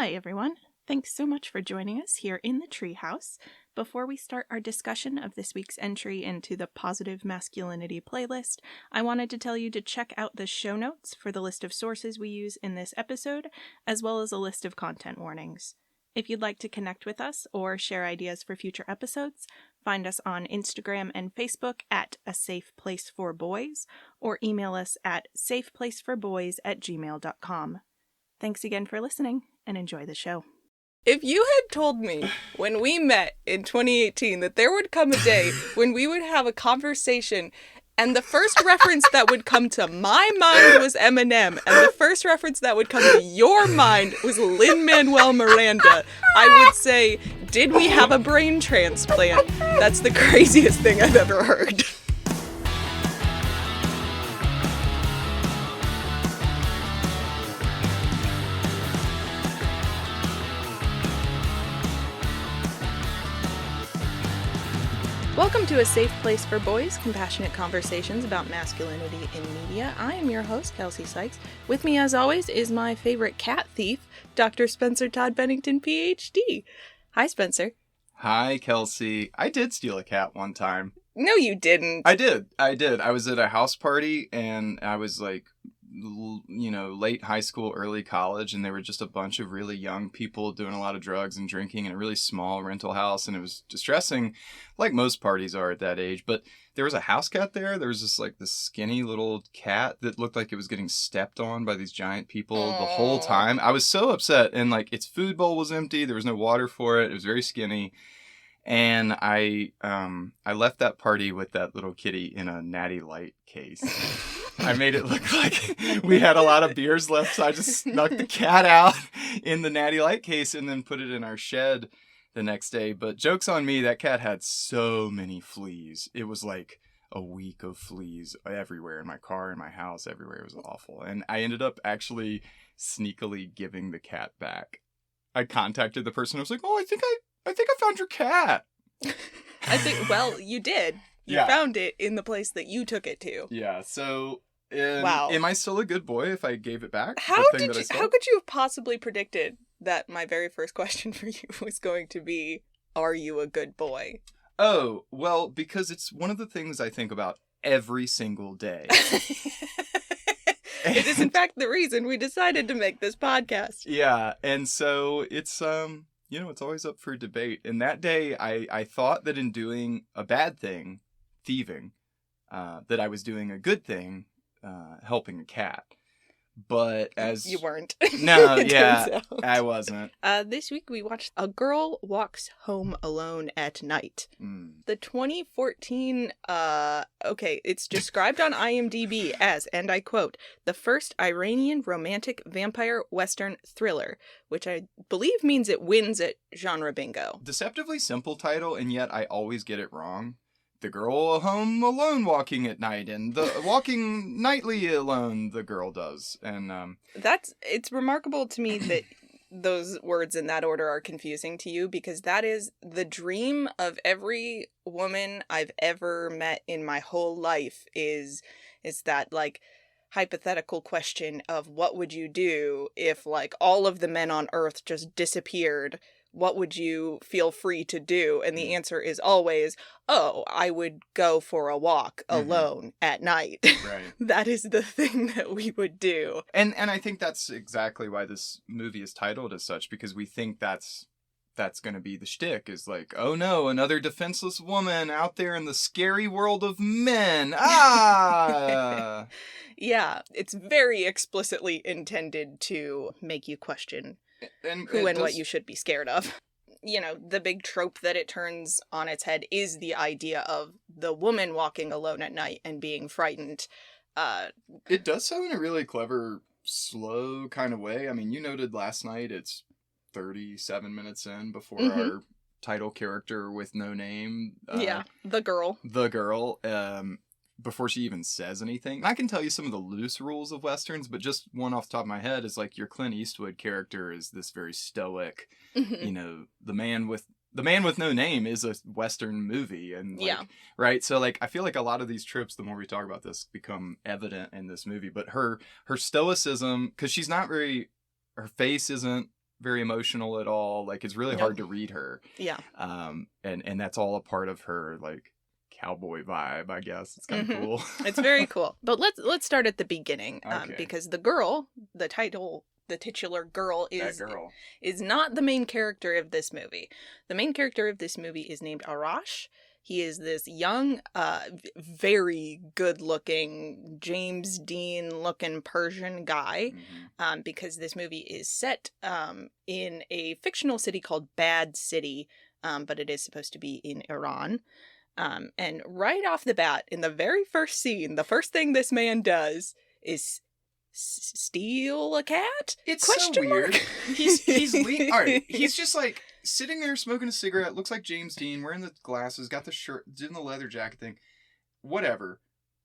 Hi, everyone. Thanks so much for joining us here in the Treehouse. Before we start our discussion of this week's entry into the Positive Masculinity playlist, I wanted to tell you to check out the show notes for the list of sources we use in this episode, as well as a list of content warnings. If you'd like to connect with us or share ideas for future episodes, find us on Instagram and Facebook at A Safe Place for Boys, or email us at safeplaceforboys@gmail.com. Thanks again for listening, and enjoy the show. If you had told me when we met in 2018 that there would come a day when we would have a conversation and the first reference that would come to my mind was Eminem and the first reference that would come to your mind was Lin-Manuel Miranda, I would say, did we have a brain transplant? That's the craziest thing I've ever heard. Welcome to A Safe Place for Boys, compassionate conversations about masculinity in media. I am your host, Kelcee Sykes. With me, as always, is my favorite cat thief, Dr. Spencer Todd Bennington, PhD. Hi, Spencer. Hi, Kelcee. I did steal a cat one time. No, you didn't. I did. I was at a house party, and I was like, late high school, early college, and there were just a bunch of really young people doing a lot of drugs and drinking in a really small rental house, and it was distressing, like most parties are at that age. But there was a house cat there. There was this skinny little cat that looked like it was getting stepped on by these giant people the whole time. I was so upset, and its food bowl was empty. There was no water for it. It was very skinny. And I left that party with that little kitty in a Natty Light case. I made it look like we had a lot of beers left, so I just snuck the cat out in the Natty Light case and then put it in our shed the next day. But joke's on me, that cat had so many fleas. It was like a week of fleas everywhere, in my car, in my house, everywhere. It was awful. And I ended up actually sneakily giving the cat back. I contacted the person. I was like, "Oh, I think I found your cat." Well, you did. You found it in the place that you took it to. Yeah, so wow. Am I still a good boy if I gave it back? How could you have possibly predicted that my very first question for you was going to be, are you a good boy? Oh, well, because it's one of the things I think about every single day. It is, in fact, the reason we decided to make this podcast. Yeah, and so it's it's always up for debate. And that day, I thought that in doing a bad thing, thieving, that I was doing a good thing, helping a cat. But as... You weren't. No, yeah, I wasn't. This week we watched A Girl Walks Home Alone at Night. The 2014, it's described on IMDb as, and I quote, the first Iranian romantic vampire western thriller, which I believe means it wins at genre bingo. Deceptively simple title, and yet I always get it wrong. The girl home alone walking at night, and the walking nightly alone the girl does. And it's remarkable to me that those words in that order are confusing to you, because that is the dream of every woman I've ever met in my whole life, is that hypothetical question of what would you do if all of the men on earth just disappeared? What would you feel free to do? And the answer is always, I would go for a walk alone at night. Right. That is the thing that we would do. And I think that's exactly why this movie is titled as such, because we think that's going to be the shtick, is oh no, another defenseless woman out there in the scary world of men. Ah! Yeah, it's very explicitly intended to make you question who and what you should be scared of. The big trope that it turns on its head is the idea of the woman walking alone at night and being frightened. It does so in a really clever, slow kind of way. I mean, you noted last night it's 37 minutes in before our title character with no name. The girl. Before she even says anything. And I can tell you some of the loose rules of Westerns, but just one off the top of my head is your Clint Eastwood character is this very stoic, the man with no name is a Western movie. And right. So I feel like a lot of these tropes, the more we talk about this, become evident in this movie, but her stoicism, cause she's not her face isn't very emotional at all. Like, it's really hard to read her. Yeah. And that's all a part of her, like, cowboy vibe, I guess. It's kind of cool. It's very cool. But let's start at the beginning, Okay. because the girl, the titular girl is not the main character of this movie. The main character of this movie is named Arash. He is this young, very good-looking, James Dean-looking Persian guy, because this movie is set in a fictional city called Bad City, but it is supposed to be in Iran. And right off the bat, in the very first scene, the first thing this man does is steal a cat? It's Question so weird. mark? All right, he's just like sitting there smoking a cigarette, looks like James Dean, wearing the glasses, got the shirt, doing the leather jacket thing, whatever.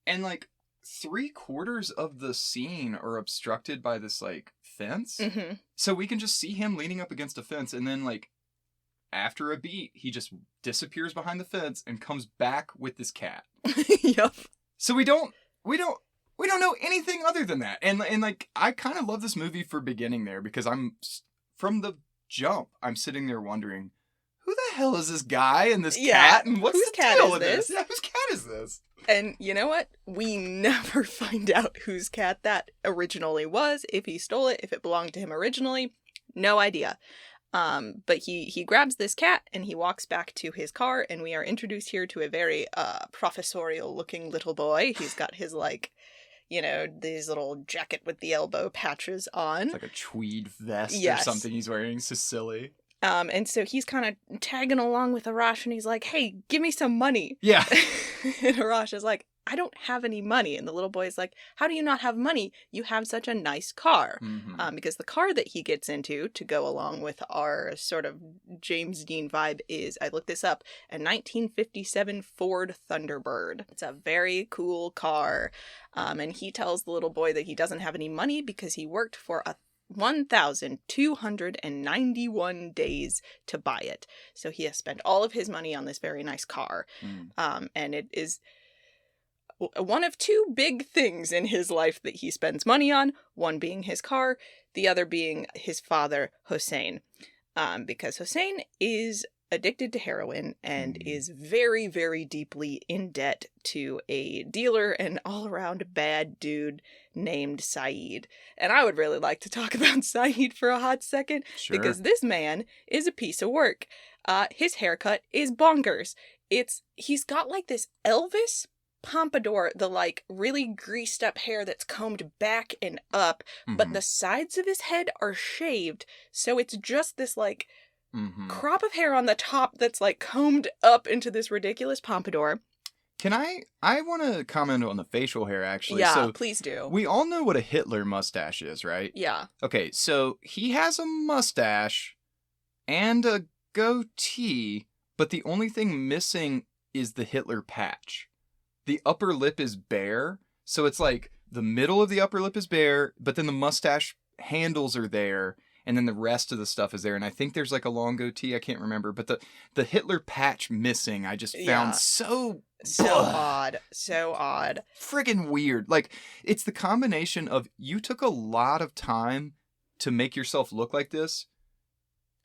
And like 3/4 of the scene are obstructed by this like fence. Mm-hmm. So we can just see him leaning up against a fence, and then like after a beat, he just disappears behind the fence and comes back with this cat. Yep. So we don't know anything other than that. And like, I kind of love this movie for beginning there, because from the jump, I'm sitting there wondering, who the hell is this guy and this cat? And what's whose the cat deal is with this? Yeah, whose cat is this? And you know what? We never find out whose cat that originally was, if he stole it, if it belonged to him originally. No idea. But he grabs this cat and he walks back to his car, and we are introduced here to a very professorial looking little boy. He's got his like, you know, these little jacket with the elbow patches on. It's like a tweed vest Yes. or something he's wearing. So silly. And so he's kind of tagging along with Arash, and he's like, "Hey, give me some money." Yeah. And Arash is like, "I don't have any money." And the little boy is like, "How do you not have money? You have such a nice car." Mm-hmm. Because the car that he gets into to go along with our sort of James Dean vibe is, I looked this up, a 1957 Ford Thunderbird. It's a very cool car. And he tells the little boy that he doesn't have any money because he worked for 1,291 days to buy it. So he has spent all of his money on this very nice car. And it is one of two big things in his life that he spends money on, one being his car, the other being his father, Hossein. Because Hossein is addicted to heroin and is very, very deeply in debt to a dealer and all-around bad dude named Cited. And I would really like to talk about Cited for a hot second, Sure. because this man is a piece of work. His haircut is bonkers. He's got like this Elvis pompadour, the like really greased up hair that's combed back and up, but the sides of his head are shaved, so it's just this like crop of hair on the top that's like combed up into this ridiculous pompadour. Can I want to comment on the facial hair, actually. Yeah, So please do. we all know what a Hitler mustache is, right? Yeah. Okay, so he has a mustache and a goatee, but the only thing missing is the Hitler patch. The upper lip is bare, so it's like the middle of the upper lip is bare, but then the mustache handles are there, and then the rest of the stuff is there. And I think there's like a long goatee, I can't remember, but the Hitler patch missing, I just found so odd. So odd. Friggin' weird. Like, it's the combination of, you took a lot of time to make yourself look like this,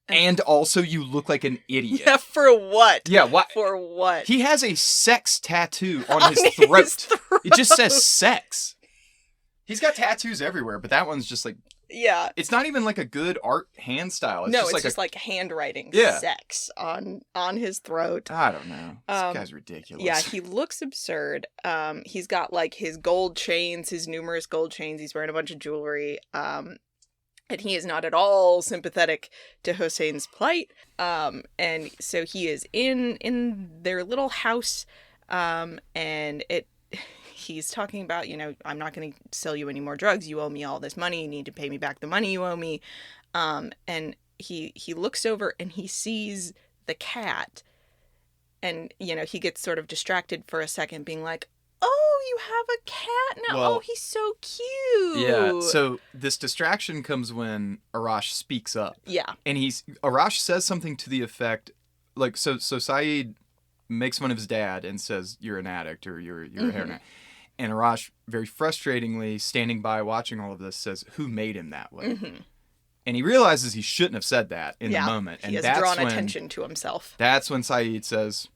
and also you look like an idiot. Yeah, for what? Yeah, what? For what? He has a sex tattoo on his throat. It just says sex. He's got tattoos everywhere, but that one's just like... Yeah. It's not even like a good art hand style. It's just like handwriting sex on his throat. I don't know. This guy's ridiculous. Yeah, he looks absurd. He's got like his gold chains, his numerous gold chains. He's wearing a bunch of jewelry. And he is not at all sympathetic to Hossein's plight. And so he is in their little house. And he's talking about, you know, I'm not going to sell you any more drugs. You owe me all this money. You need to pay me back the money you owe me. And he looks over and he sees the cat. And, you know, he gets sort of distracted for a second, being like, "Oh, you have a cat now. Well, oh, he's so cute." Yeah, so this distraction comes when Arash speaks up. Yeah. And Arash says something to the effect, like, so Saeed makes fun of his dad and says, "You're an addict," or you're a heroin addict. And Arash, very frustratingly, standing by watching all of this, says, "Who made him that way?" And he realizes he shouldn't have said that in the moment. He And has that's drawn when, attention to himself. That's when Cited says,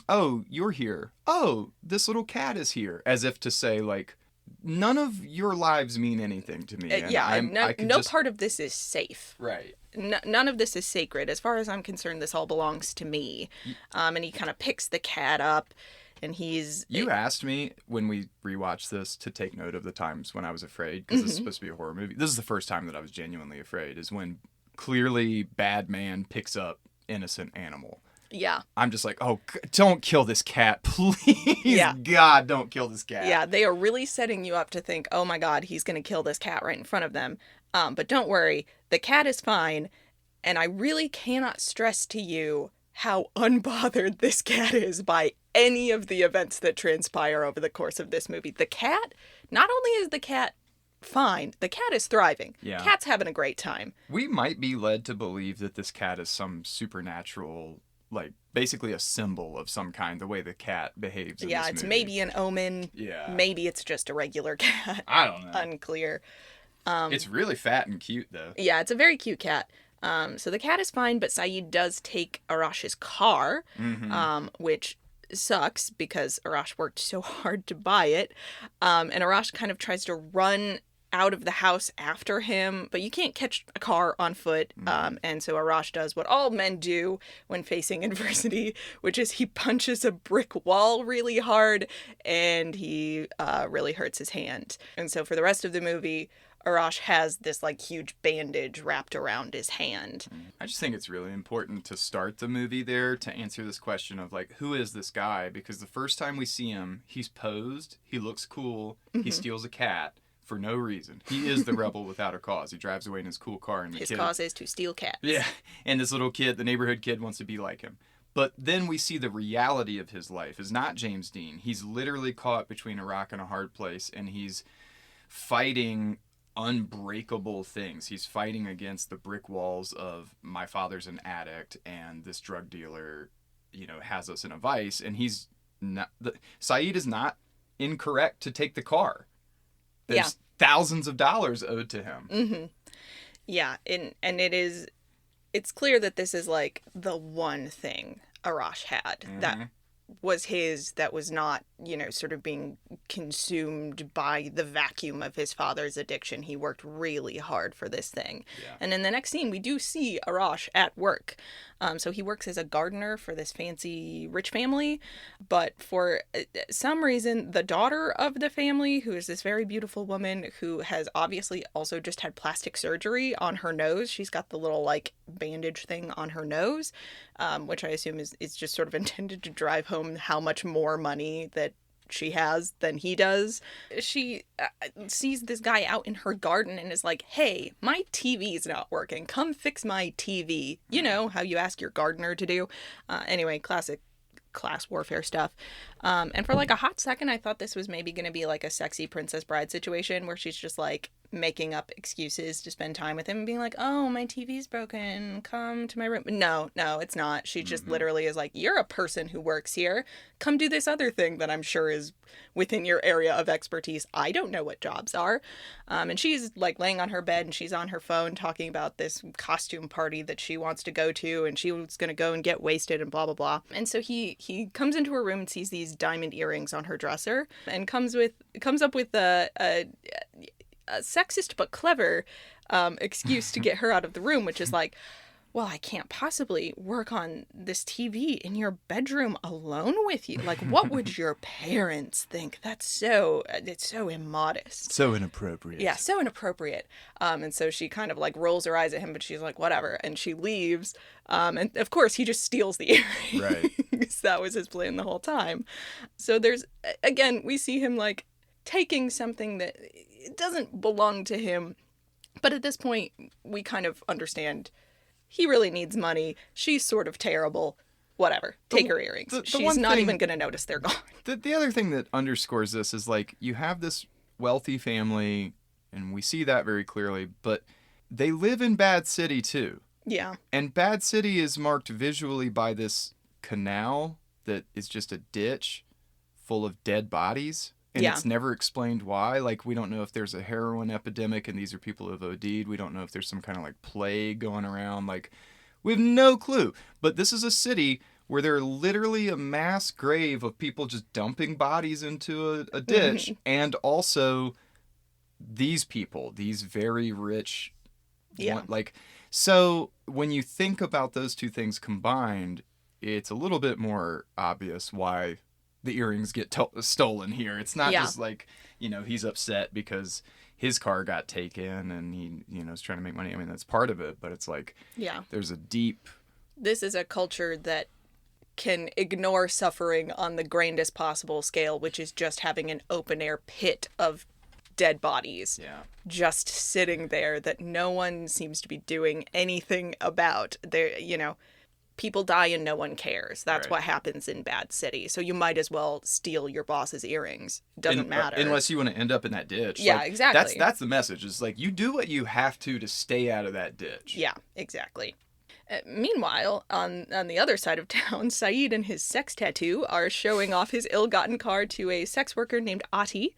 oh, you're here. Oh, this little cat is here. As if to say, like, none of your lives mean anything to me. And no part of this is safe. Right. None of this is sacred. As far as I'm concerned, this all belongs to me. And he kind of picks the cat up, and You asked me when we rewatched this to take note of the times when I was afraid, because it's supposed to be a horror movie. This is the first time that I was genuinely afraid, is when clearly bad man picks up innocent animal. Yeah. I'm just like, oh, don't kill this cat. Please, God, don't kill this cat. Yeah, they are really setting you up to think, oh my God, he's going to kill this cat right in front of them. But don't worry, the cat is fine. And I really cannot stress to you how unbothered this cat is by any of the events that transpire over the course of this movie. The cat, not only is the cat fine, the cat is thriving. Yeah. Cat's having a great time. We might be led to believe that this cat is some supernatural, like, basically a symbol of some kind, the way the cat behaves in this movie. It's maybe an omen. Yeah. Maybe it's just a regular cat. I don't know. Unclear. It's really fat and cute, though. Yeah, it's a very cute cat. So the cat is fine, but Cited does take Arash's car, which sucks because Arash worked so hard to buy it. And Arash kind of tries to run out of the house after him, but you can't catch a car on foot. And so Arash does what all men do when facing adversity, which is he punches a brick wall really hard, and he really hurts his hand. And so for the rest of the movie, Arash has this, like, huge bandage wrapped around his hand. I just think it's really important to start the movie there to answer this question of, like, who is this guy? Because the first time we see him, he's posed, he looks cool, he steals a cat for no reason. He is the rebel without a cause. He drives away in his cool car. And his cause is to steal cats. Yeah, and this little kid, the neighborhood kid, wants to be like him. But then we see the reality of his life is not James Dean. He's literally caught between a rock and a hard place, and he's fighting unbreakable things. He's fighting against the brick walls of my father's an addict and this drug dealer, has us in a vice, and he's not. Cited is not incorrect to take the car. There's thousands of dollars owed to him. Mm-hmm. Yeah, and it's clear that this is like the one thing Arash had that was his, that was not, sort of being consumed by the vacuum of his father's addiction. He worked really hard for this thing. Yeah. And in the next scene, we do see Arash at work. So he works as a gardener for this fancy rich family. But for some reason, the daughter of the family, who is this very beautiful woman who has obviously also just had plastic surgery on her nose. She's got the little, like, bandage thing on her nose, which I assume is just sort of intended to drive home how much more money that she has than he does. She sees this guy out in her garden and is like, hey, my TV's not working. Come fix my TV. You know how you ask your gardener to do. Anyway, classic class warfare stuff. And for like a hot second, I thought this was maybe going to be like a sexy Princess Bride situation where she's just like making up excuses to spend time with him and being like, oh, my TV's broken, come to my room. No, it's not. She just literally is like, you're a person who works here. Come do this other thing that I'm sure is within your area of expertise. I don't know what jobs are. And she's like laying on her bed and she's on her phone talking about this costume party that she wants to go to, and she was going to go and get wasted and blah, blah, blah. And so he comes into her room and sees these diamond earrings on her dresser and comes up with a sexist but clever excuse to get her out of the room, which is like, well, I can't possibly work on this TV in your bedroom alone with you. Like, what would your parents think? It's so immodest. So inappropriate. Yeah, so inappropriate. And so she kind of like rolls her eyes at him, but she's like, whatever. And she leaves. And of course, he just steals the earrings. Right. That was his plan the whole time. So again, we see him like taking something that doesn't belong to him. But at this point, we kind of understand he really needs money. She's sort of terrible. Whatever. Take her earrings. She's not even going to notice they're gone. The other thing that underscores this is, like, you have this wealthy family, and we see that very clearly, but they live in Bad City, too. Yeah. And Bad City is marked visually by this canal that is just a ditch full of dead bodies. And Yeah. it's never explained why. Like, we don't know if there's a heroin epidemic and these are people who have OD'd. We don't know if there's some kind of like plague going around. Like, we have no clue. But this is a city where there are literally a mass grave of people just dumping bodies into a ditch. And also these people, these very rich, Yeah. So when you think about those two things combined, it's a little bit more obvious why the earrings get stolen here. It's not just like, he's upset because his car got taken and he, is trying to make money. I mean, that's part of it, but it's like, there's a deep... This is a culture that can ignore suffering on the grandest possible scale, which is just having an open air pit of dead bodies just sitting there that no one seems to be doing anything about. People die and no one cares. That's what happens in bad city. So you might as well steal your boss's earrings. Doesn't matter. Unless you want to end up in that ditch. Yeah, exactly. That's the message. It's like, you do what you have to stay out of that ditch. Yeah, exactly. Meanwhile, on the other side of town, Cited and his sex tattoo are showing off his ill-gotten car to a sex worker named Ati.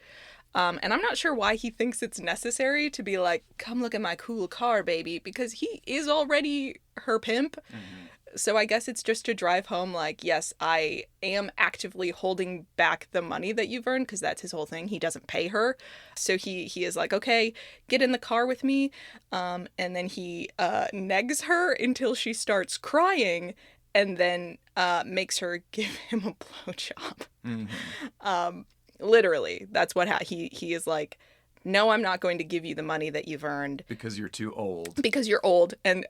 And I'm not sure why he thinks it's necessary to be like, come look at my cool car, baby, because he is already her pimp. Mm-hmm. So I guess it's just to drive home like, yes, I am actively holding back the money that you've earned, because that's his whole thing. He doesn't pay her. So he is like, okay, get in the car with me. And then he negs her until she starts crying and then makes her give him a blowjob. Mm-hmm. Literally, that's what he is like, no, I'm not going to give you the money that you've earned. Because you're too old. Because you're old. And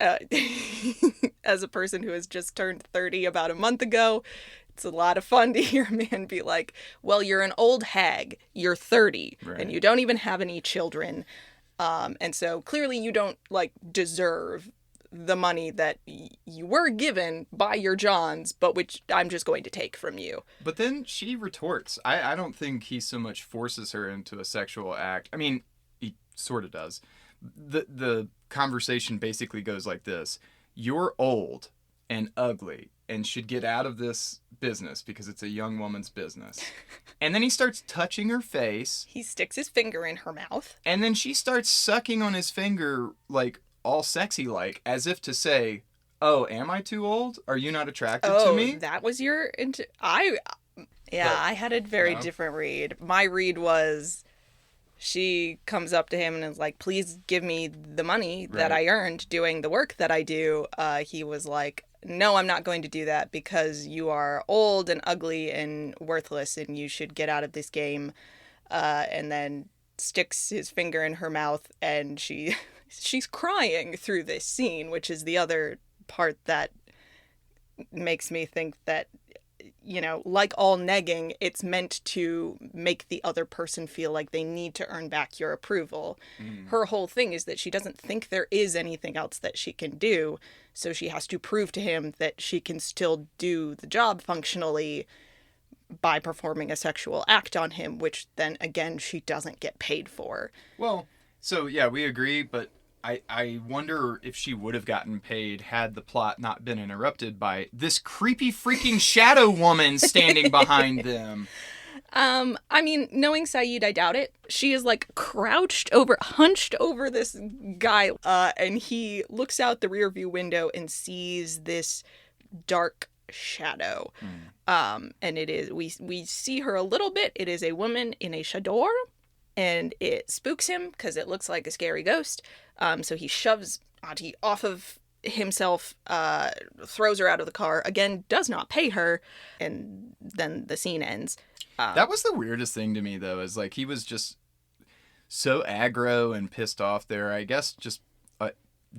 as a person who has just turned 30 about a month ago, it's a lot of fun to hear a man be like, well, you're an old hag. You're 30. Right. And you don't even have any children. And so clearly you don't, deserve the money that you were given by your Johns, but which I'm just going to take from you. But then she retorts. I don't think he so much forces her into a sexual act. I mean, he sort of does. The conversation basically goes like this. You're old and ugly and should get out of this business because it's a young woman's business. And then he starts touching her face. He sticks his finger in her mouth. And then she starts sucking on his finger all sexy as if to say, oh, am I too old? Are you not attracted to me? That was your I had a very different read. My read was she comes up to him and is like, please give me the money that I earned doing the work that I do. He was like, no, I'm not going to do that because you are old and ugly and worthless and you should get out of this game. And then sticks his finger in her mouth and she's crying through this scene, which is the other part that makes me think that, like all negging, it's meant to make the other person feel like they need to earn back your approval. Mm. Her whole thing is that she doesn't think there is anything else that she can do, so she has to prove to him that she can still do the job functionally by performing a sexual act on him, which then, again, she doesn't get paid for. Well, so, yeah, we agree, but I wonder if she would have gotten paid had the plot not been interrupted by this creepy freaking shadow woman standing behind them. I mean, knowing Cited, I doubt it. She is hunched over this guy, and he looks out the rearview window and sees this dark shadow. And it is, we see her a little bit. It is a woman in a chador, and it spooks him because it looks like a scary ghost. So he shoves Ati off of himself, throws her out of the car, again, does not pay her, and then the scene ends. That was the weirdest thing to me, though, is he was just so aggro and pissed off there, I guess just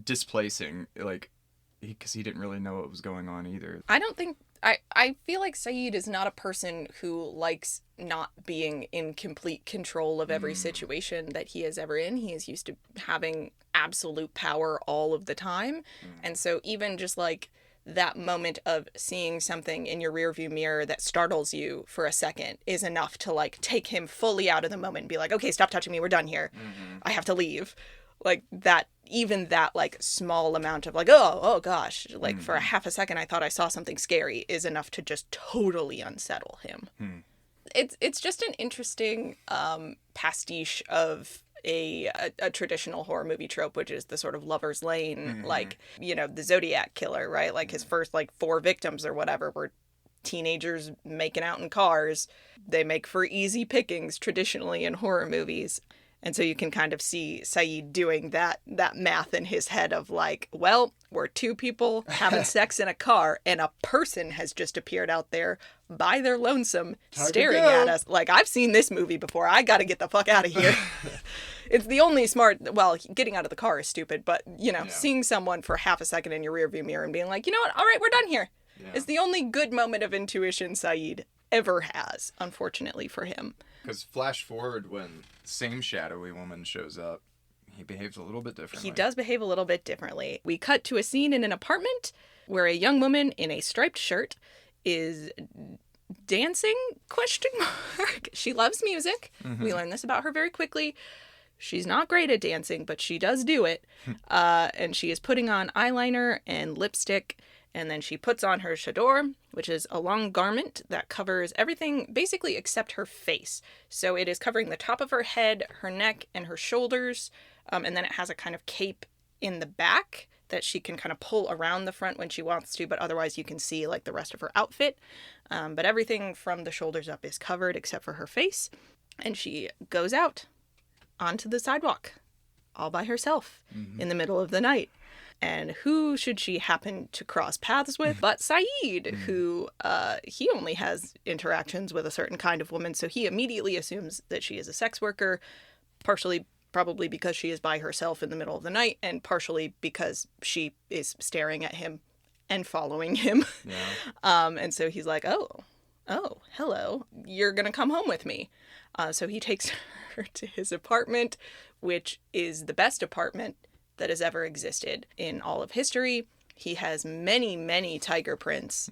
displacing, because he didn't really know what was going on either. I feel like Cited is not a person who likes not being in complete control of every situation that he is ever in. He is used to having absolute power all of the time. And so even just that moment of seeing something in your rearview mirror that startles you for a second is enough to take him fully out of the moment and be like, okay, stop touching me. We're done here. Mm-hmm. I have to leave. Even that small amount of oh gosh, for a half a second I thought I saw something scary is enough to just totally unsettle him. It's just an interesting pastiche of a traditional horror movie trope, which is the sort of lover's lane, like, you know, the Zodiac killer, right? Like his first like 4 victims or whatever were teenagers making out in cars. They make for easy pickings traditionally in horror movies. And so you can kind of see Cited doing that math in his head of like, well, we're 2 people having sex in a car and a person has just appeared out there by their lonesome staring at us. Like, I've seen this movie before. I got to get the fuck out of here. It's the only smart, well, getting out of the car is stupid, but, you know, seeing someone for half a second in your rearview mirror and being like, you know what, all right, we're done here. Yeah. Is the only good moment of intuition Cited ever has, unfortunately for him. Because flash forward when same shadowy woman shows up, he behaves a little bit differently. He does behave a little bit differently. We cut to a scene in an apartment where a young woman in a striped shirt is dancing, ? She loves music. We learn this about her very quickly. She's not great at dancing, but she does do it. And she is putting on eyeliner and lipstick. And then she puts on her chador, which is a long garment that covers everything basically except her face. So it is covering the top of her head, her neck, and her shoulders. And then it has a kind of cape in the back that she can kind of pull around the front when she wants to, but otherwise you can see like the rest of her outfit. But everything from the shoulders up is covered except for her face. And she goes out onto the sidewalk all by herself in the middle of the night. And who should she happen to cross paths with but Cited, who he only has interactions with a certain kind of woman, so he immediately assumes that she is a sex worker, partially probably because she is by herself in the middle of the night, and partially because she is staring at him and following him. Yeah. And so he's like, oh, hello, you're going to come home with me. So he takes her to his apartment, which is the best apartment that has ever existed in all of history. He has many, many tiger prints.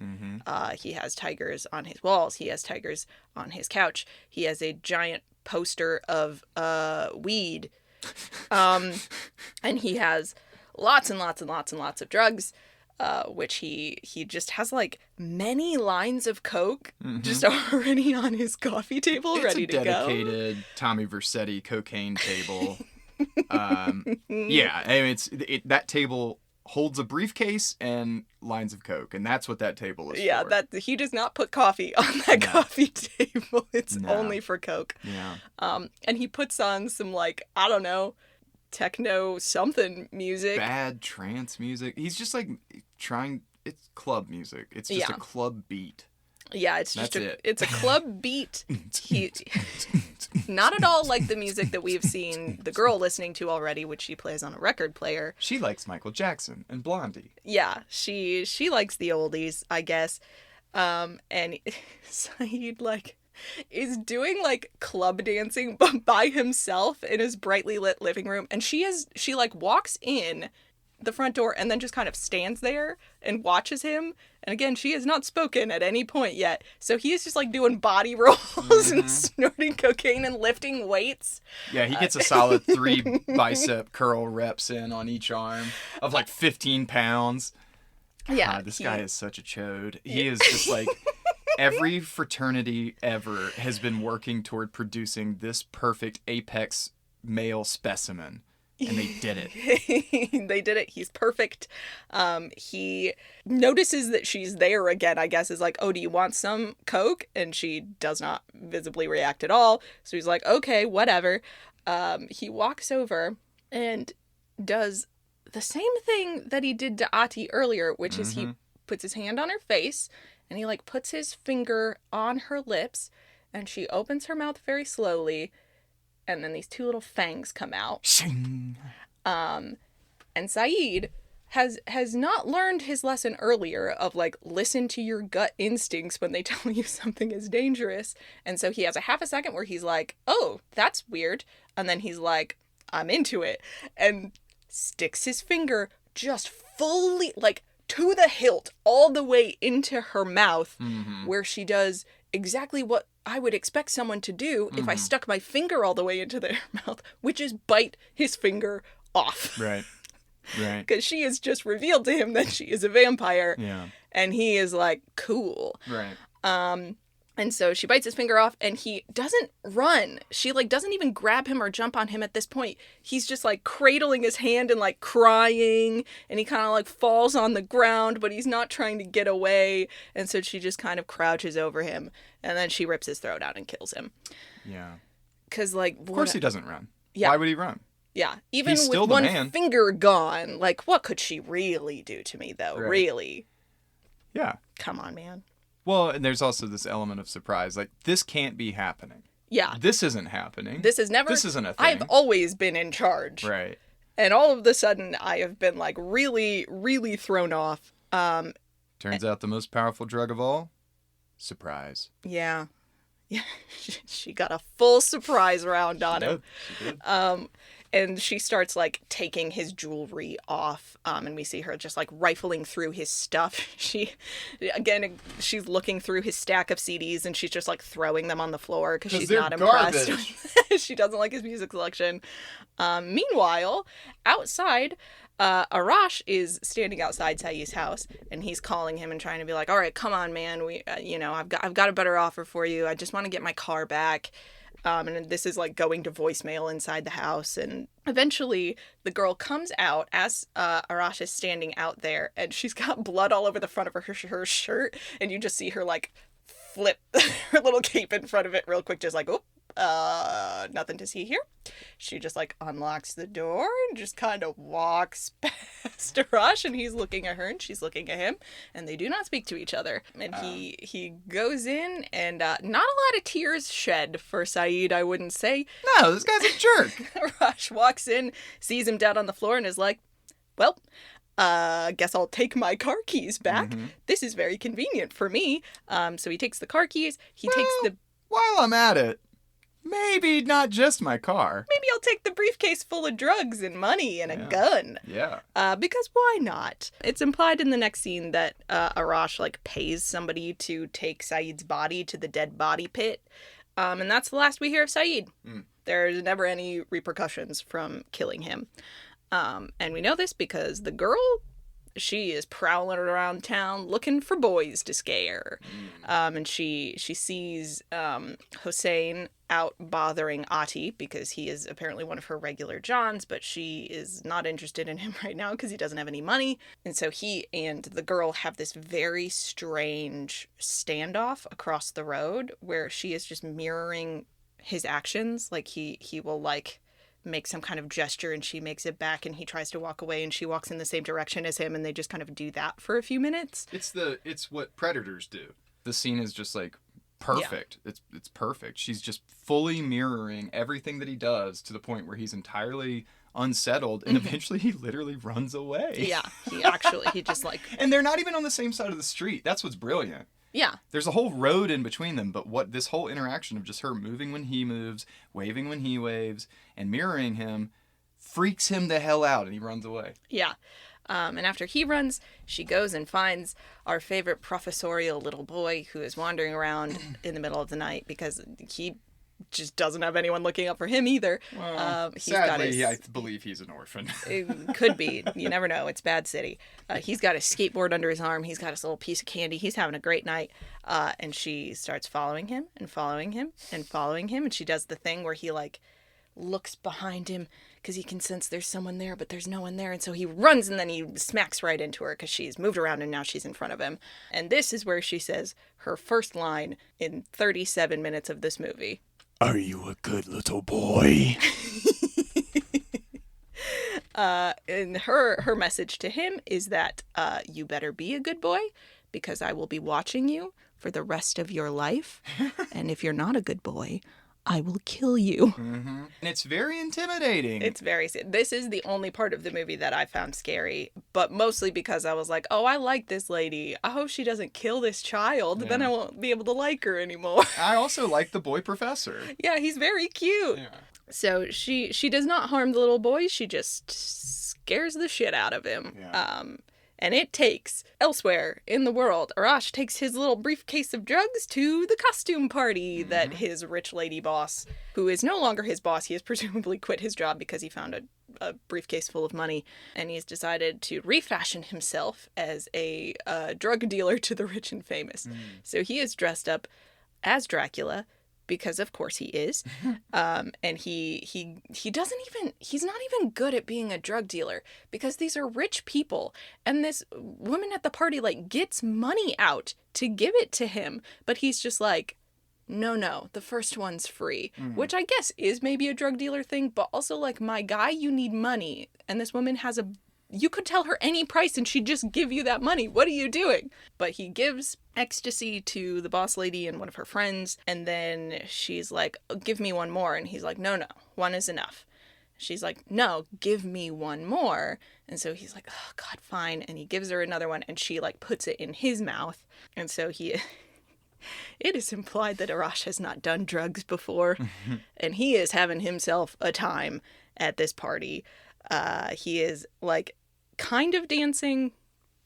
He has tigers on his walls. He has tigers on his couch. He has a giant poster of weed. And he has lots and lots and lots and lots of drugs, which he just has like many lines of coke just already on his coffee table, ready to go. It's a dedicated Tommy Vercetti cocaine table. Yeah, I mean, that table holds a briefcase and lines of coke, and that's what that table is for. Yeah, that he does not put coffee on that coffee table. It's only for coke. Yeah. And he puts on some, like, I don't know, techno something music. Bad trance music. He's just like it's club music. It's just a club beat. Yeah, it's a club beat. Not at all like the music that we've seen the girl listening to already, which she plays on a record player. She likes Michael Jackson and Blondie. Yeah, she likes the oldies, I guess. And Cited is doing like club dancing by himself in his brightly lit living room, and she walks in the front door and then just kind of stands there and watches him. And again, she has not spoken at any point yet. So he is just like doing body rolls and snorting cocaine and lifting weights. Yeah, he gets a solid 3 bicep curl reps in on each arm of like 15 pounds. Yeah. This guy is such a chode. He is just like, every fraternity ever has been working toward producing this perfect apex male specimen. And they did it. They did it. He's perfect. He notices that she's there again, I guess, is like, oh, do you want some coke? And she does not visibly react at all. So he's like, okay, whatever. He walks over and does the same thing that he did to Ati earlier, which is he puts his hand on her face and he like puts his finger on her lips and she opens her mouth very slowly. And then these 2 little fangs come out. Shing. And Cited has not learned his lesson earlier of like, listen to your gut instincts when they tell you something is dangerous. And so he has a half a second where he's like, oh, that's weird. And then he's like, I'm into it. And sticks his finger just fully, like, to the hilt, all the way into her mouth, where she does exactly what I would expect someone to do if I stuck my finger all the way into their mouth, which is bite his finger off. Right. Because she has just revealed to him that she is a vampire. Yeah. And he is like, cool. Right. And so she bites his finger off, and he doesn't run. She, like, doesn't even grab him or jump on him at this point. He's just, like, cradling his hand and, like, crying, and he kind of, like, falls on the ground, but he's not trying to get away. And so she just kind of crouches over him, and then she rips his throat out and kills him. Yeah. Because, like... Of course he doesn't run. Yeah. Why would he run? Yeah. Even He's still with the one man. finger gone, like, what could she really do to me, though? Right. Really? Yeah. Come on, man. Well, and there's also this element of surprise. Like, this can't be happening. Yeah. This isn't happening. This isn't a thing. I've always been in charge. Right. And all of a sudden, I have been, like, really, really thrown off. Turns out the most powerful drug of all? Surprise. Yeah. Yeah. She got a full surprise round on him. She did. And she starts, like, taking his jewelry off, and we see her just, like, rifling through his stuff. She's looking through his stack of CDs, and she's just, like, throwing them on the floor because she's not impressed. She doesn't like his music selection. Meanwhile, outside, Arash is standing outside Saeed's house, and he's calling him and trying to be like, all right, come on, man. I've got a better offer for you. I just want to get my car back. And this is, like, going to voicemail inside the house. And eventually the girl comes out as Arash is standing out there, and she's got blood all over the front of her shirt. And you just see her, like, flip her little cape in front of it real quick, just like, oh, nothing to see here. She just, like, unlocks the door and just kind of walks past Arash, and he's looking at her and she's looking at him, and they do not speak to each other. And he goes in, and not a lot of tears shed for Saeed, I wouldn't say. No, this guy's a jerk. Arash walks in, sees him down on the floor, and is like, well, guess I'll take my car keys back. Mm-hmm. This is very convenient for me. So he takes the car keys, takes the... While I'm at it, maybe not just my car. Maybe I'll take the briefcase full of drugs and money and a gun. Yeah. Because why not? It's implied in the next scene that Arash, like, pays somebody to take Saeed's body to the dead body pit. And that's the last we hear of Saeed. There's never any repercussions from killing him. And we know this because the girl, she is prowling around town looking for boys to scare. And she sees Hossein out bothering Ati because he is apparently one of her regular Johns, but she is not interested in him right now because he doesn't have any money. And so he and the girl have this very strange standoff across the road where she is just mirroring his actions. Like, he will, like, make some kind of gesture and she makes it back, and he tries to walk away and she walks in the same direction as him, and they just kind of do that for a few minutes. It's what predators do. The scene is just, like, perfect. Yeah. It's perfect. She's just fully mirroring everything that he does to the point where he's entirely unsettled, and eventually he literally runs away. Yeah, he just, like... And they're not even on the same side of the street. That's what's brilliant. Yeah. There's a whole road in between them, but what this whole interaction of just her moving when he moves, waving when he waves, and mirroring him freaks him the hell out, and he runs away. Yeah. And after he runs, she goes and finds our favorite professorial little boy who is wandering around in the middle of the night because he just doesn't have anyone looking up for him either. Well, sadly, I believe he's an orphan. It could be. You never know. It's Bad City. He's got his skateboard under his arm. He's got his little piece of candy. He's having a great night. And she starts following him and following him and following him. And she does the thing where he, like, looks behind him because he can sense there's someone there, but there's no one there. And so he runs, and then he smacks right into her because she's moved around and now she's in front of him. And this is where she says her first line in 37 minutes of this movie. Are you a good little boy? And her message to him is that you better be a good boy because I will be watching you for the rest of your life. And if you're not a good boy, I will kill you. Mm-hmm. And it's very intimidating. This is the only part of the movie that I found scary, but mostly because I was like, oh, I like this lady. I hope she doesn't kill this child. Yeah. Then I won't be able to like her anymore. I also like the boy professor. Yeah, he's very cute. Yeah. So she does not harm the little boy. She just scares the shit out of him. Yeah. And it takes, elsewhere in the world, Arash takes his little briefcase of drugs to the costume party that his rich lady boss, who is no longer his boss, he has presumably quit his job because he found a briefcase full of money, and he's decided to refashion himself as a drug dealer to the rich and famous. So he is dressed up as Dracula, because of course he is. And he doesn't even, he's not even good at being a drug dealer, because these are rich people, and this woman at the party like gets money out to give it to him, but he's just like, no, the first one's free, which I guess is maybe a drug dealer thing, but also like, my guy, you need money, and this woman has you could tell her any price and she'd just give you that money. What are you doing? But he gives ecstasy to the boss lady and one of her friends, and then she's like, give me one more, and he's like, no, one is enough. She's like, no, give me one more. And so he's like, oh God, fine, and he gives her another one, and she like puts it in his mouth, and so he it is implied that Arash has not done drugs before, and he is having himself a time at this party. He is like kind of dancing,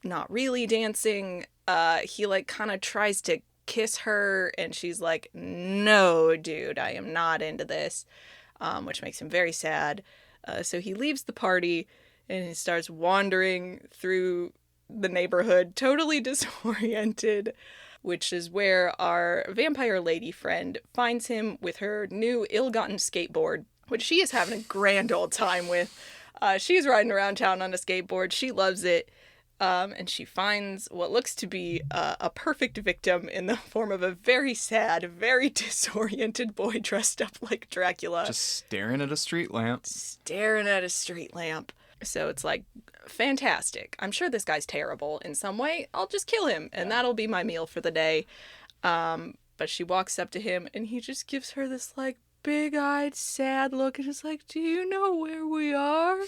not really dancing. He like kind of tries to kiss her, and she's like, no, dude, I am not into this, which makes him very sad. So he leaves the party and he starts wandering through the neighborhood, totally disoriented, which is where our vampire lady friend finds him with her new ill-gotten skateboard, which she is having a grand old time with. She's riding around town on a skateboard. She loves it. And she finds what looks to be a perfect victim in the form of a very sad, very disoriented boy dressed up like Dracula. Just staring at a street lamp. So it's like, fantastic. I'm sure this guy's terrible in some way. I'll just kill him, and that'll be my meal for the day. But she walks up to him, and he just gives her this like big-eyed, sad look, and is like, do you know where we are?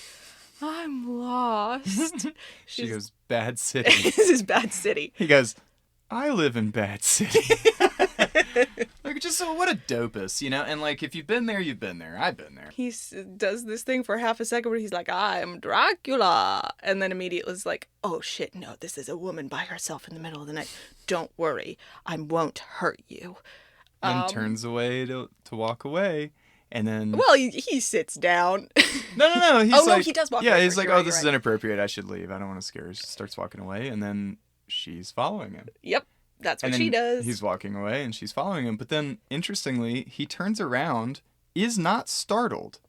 I'm lost. She goes, Bad City. This is Bad City. He goes, I live in Bad City. Like, just so what a dopus, you know? And like, if you've been there, you've been there. I've been there. He does this thing for half a second where he's like, I'm Dracula. And then immediately is like, oh shit, no, this is a woman by herself in the middle of the night. Don't worry, I won't hurt you. And turns away to walk away. And then... Well, he sits down. No. He's oh, like, no, he does walk away. Yeah, he's like, You're right, this is inappropriate. I should leave. I don't want to scare her. She starts walking away. And then she's following him. Yep, that's what she does. He's walking away and she's following him. But then, interestingly, he turns around, is not startled.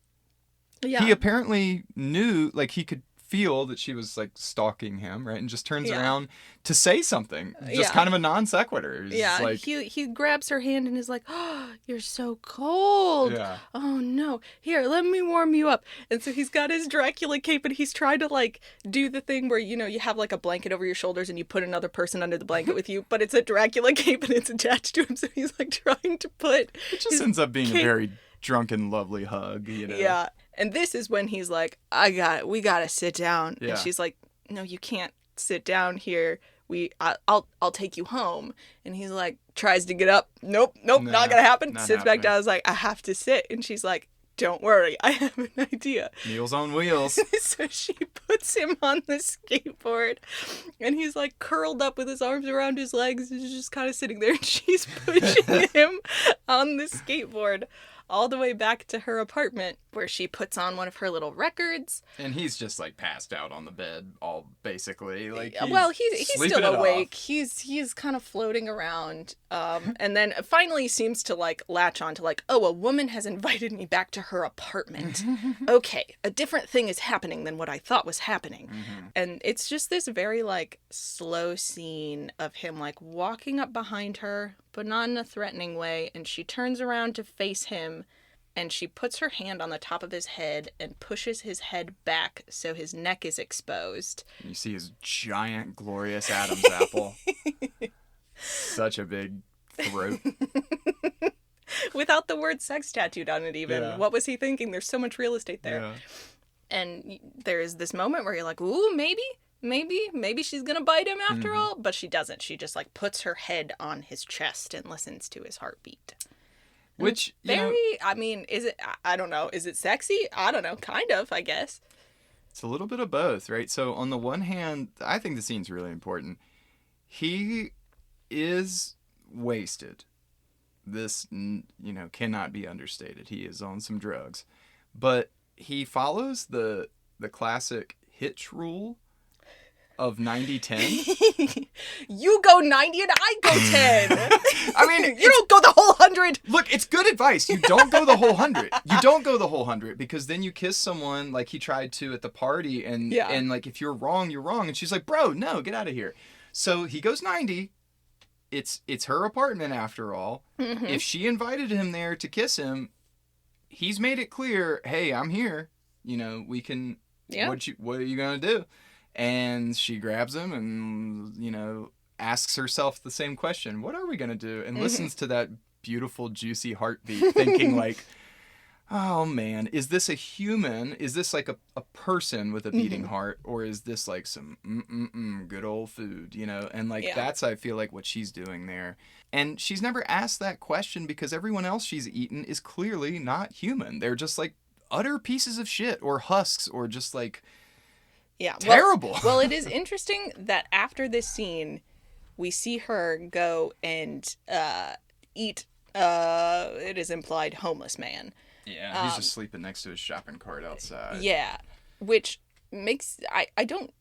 Yeah. He apparently knew, like, he could feel that she was like stalking him, right? And just turns around to say something, just kind of a non sequitur. Yeah, like... he grabs her hand and is like, oh, you're so cold. Yeah. Oh no, here, let me warm you up. And so he's got his Dracula cape, and he's trying to like do the thing where, you know, you have like a blanket over your shoulders and you put another person under the blanket with you, but it's a Dracula cape and it's attached to him, so he's like trying to put it just ends up being a very drunken, lovely hug, you know. Yeah. And this is when he's like, we gotta sit down. Yeah. And she's like, no, you can't sit down here. I'll take you home. And he's like, tries to get up. Nope, not gonna happen. Sits back down. I was like, I have to sit. And she's like, don't worry, I have an idea. Meals on wheels. So she puts him on the skateboard, and he's like curled up with his arms around his legs, and he's just kind of sitting there, and she's pushing him on the skateboard all the way back to her apartment, where she puts on one of her little records. And he's just like passed out on the bed, all basically. Like, he's still awake. He's kind of floating around, and then finally seems to like latch on to like, oh, a woman has invited me back to her apartment. Okay, a different thing is happening than what I thought was happening. And it's just this very like slow scene of him like walking up behind her, but not in a threatening way, and she turns around to face him, and she puts her hand on the top of his head and pushes his head back so his neck is exposed. You see his giant, glorious Adam's apple. Such a big throat. Without the word sex tattooed on it even. Yeah. What was he thinking? There's so much real estate there. Yeah. And there's this moment where you're like, ooh, maybe she's gonna bite him after all, but she doesn't. She just like puts her head on his chest and listens to his heartbeat. Which, I mean, is it, I don't know, is it sexy? I don't know, kind of, I guess. It's a little bit of both, right? So on the one hand, I think the scene's really important. He is wasted. This, cannot be understated. He is on some drugs. But he follows the classic hitch rule of 90-10. You go 90 and I go 10. I mean, you don't go the whole 100. Look, it's good advice. You don't go the whole 100. You don't go the whole 100 because then you kiss someone like he tried to at the party, and like if you're wrong, you're wrong. And she's like, bro, no, get out of here. So he goes 90. It's her apartment after all. Mm-hmm. If she invited him there to kiss him, he's made it clear, hey, I'm here. You know, we can. Yeah. What are you gonna do? And she grabs him and, you know, asks herself the same question. What are we going to do? And listens to that beautiful, juicy heartbeat, thinking like, oh, man, is this a human? Is this like a person with a beating heart? Or is this like some good old food, you know? And like that's, I feel like, what she's doing there. And she's never asked that question because everyone else she's eaten is clearly not human. They're just like utter pieces of shit or husks or just like... Yeah, terrible. Well, it is interesting that after this scene, we see her go and eat. It is implied homeless man. Yeah, he's just sleeping next to his shopping cart outside. Yeah, which makes I don't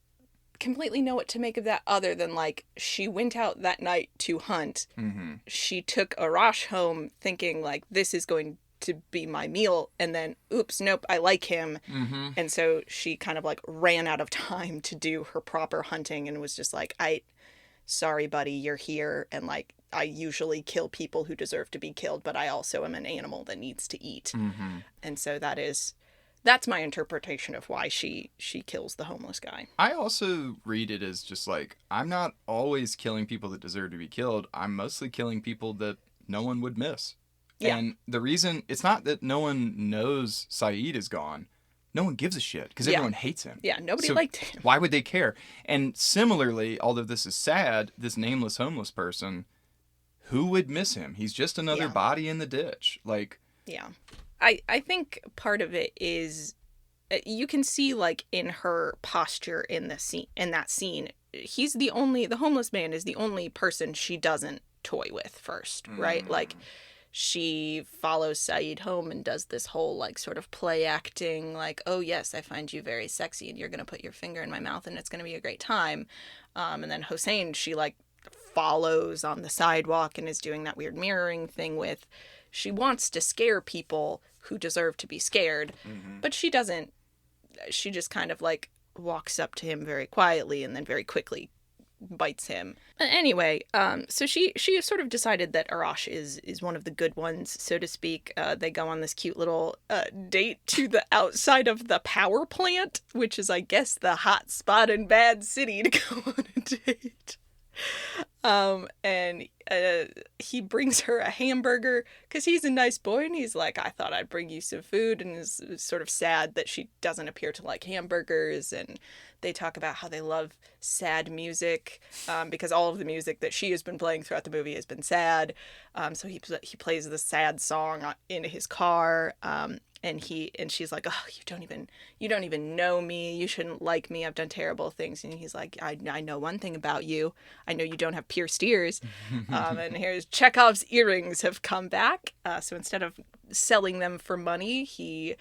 completely know what to make of that other than like she went out that night to hunt. Mm-hmm. She took Arash home thinking like this is going to be my meal, and then oops, nope, I like him. Mm-hmm. And so she kind of like ran out of time to do her proper hunting and was just like, sorry buddy, you're here, and like I usually kill people who deserve to be killed, but I also am an animal that needs to eat. Mm-hmm. And so that's my interpretation of why she kills the homeless guy. I also read it as just like, I'm not always killing people that deserve to be killed. I'm mostly killing people that no one would miss. Yeah. And the reason, it's not that no one knows Cited is gone. No one gives a shit because everyone hates him. Yeah, nobody liked him. Why would they care? And similarly, although this is sad, this nameless homeless person, who would miss him? He's just another body in the ditch. Like, yeah. I think part of it is, you can see like in her posture in that scene, the homeless man is the only person she doesn't toy with first, right? Like, she follows Saeed home and does this whole like sort of play acting like, oh yes, I find you very sexy and you're going to put your finger in my mouth and it's going to be a great time. And then Hossein, she like follows on the sidewalk and is doing that weird mirroring thing with. She wants to scare people who deserve to be scared, but she doesn't. She just kind of like walks up to him very quietly and then very quickly bites him. Anyway, so she has sort of decided that Arash is one of the good ones, so to speak. They go on this cute little date to the outside of the power plant, which is, I guess, the hot spot in Bad City to go on a date. And he brings her a hamburger because he's a nice boy, and he's like, I thought I'd bring you some food, and is sort of sad that she doesn't appear to like hamburgers. And they talk about how they love sad music, because all of the music that she has been playing throughout the movie has been sad. So he plays the sad song in his car. And she's like, oh, you don't even know me. You shouldn't like me. I've done terrible things. And he's like, I know one thing about you. I know you don't have pierced ears. And here's Chekhov's earrings have come back. So instead of selling them for money, he's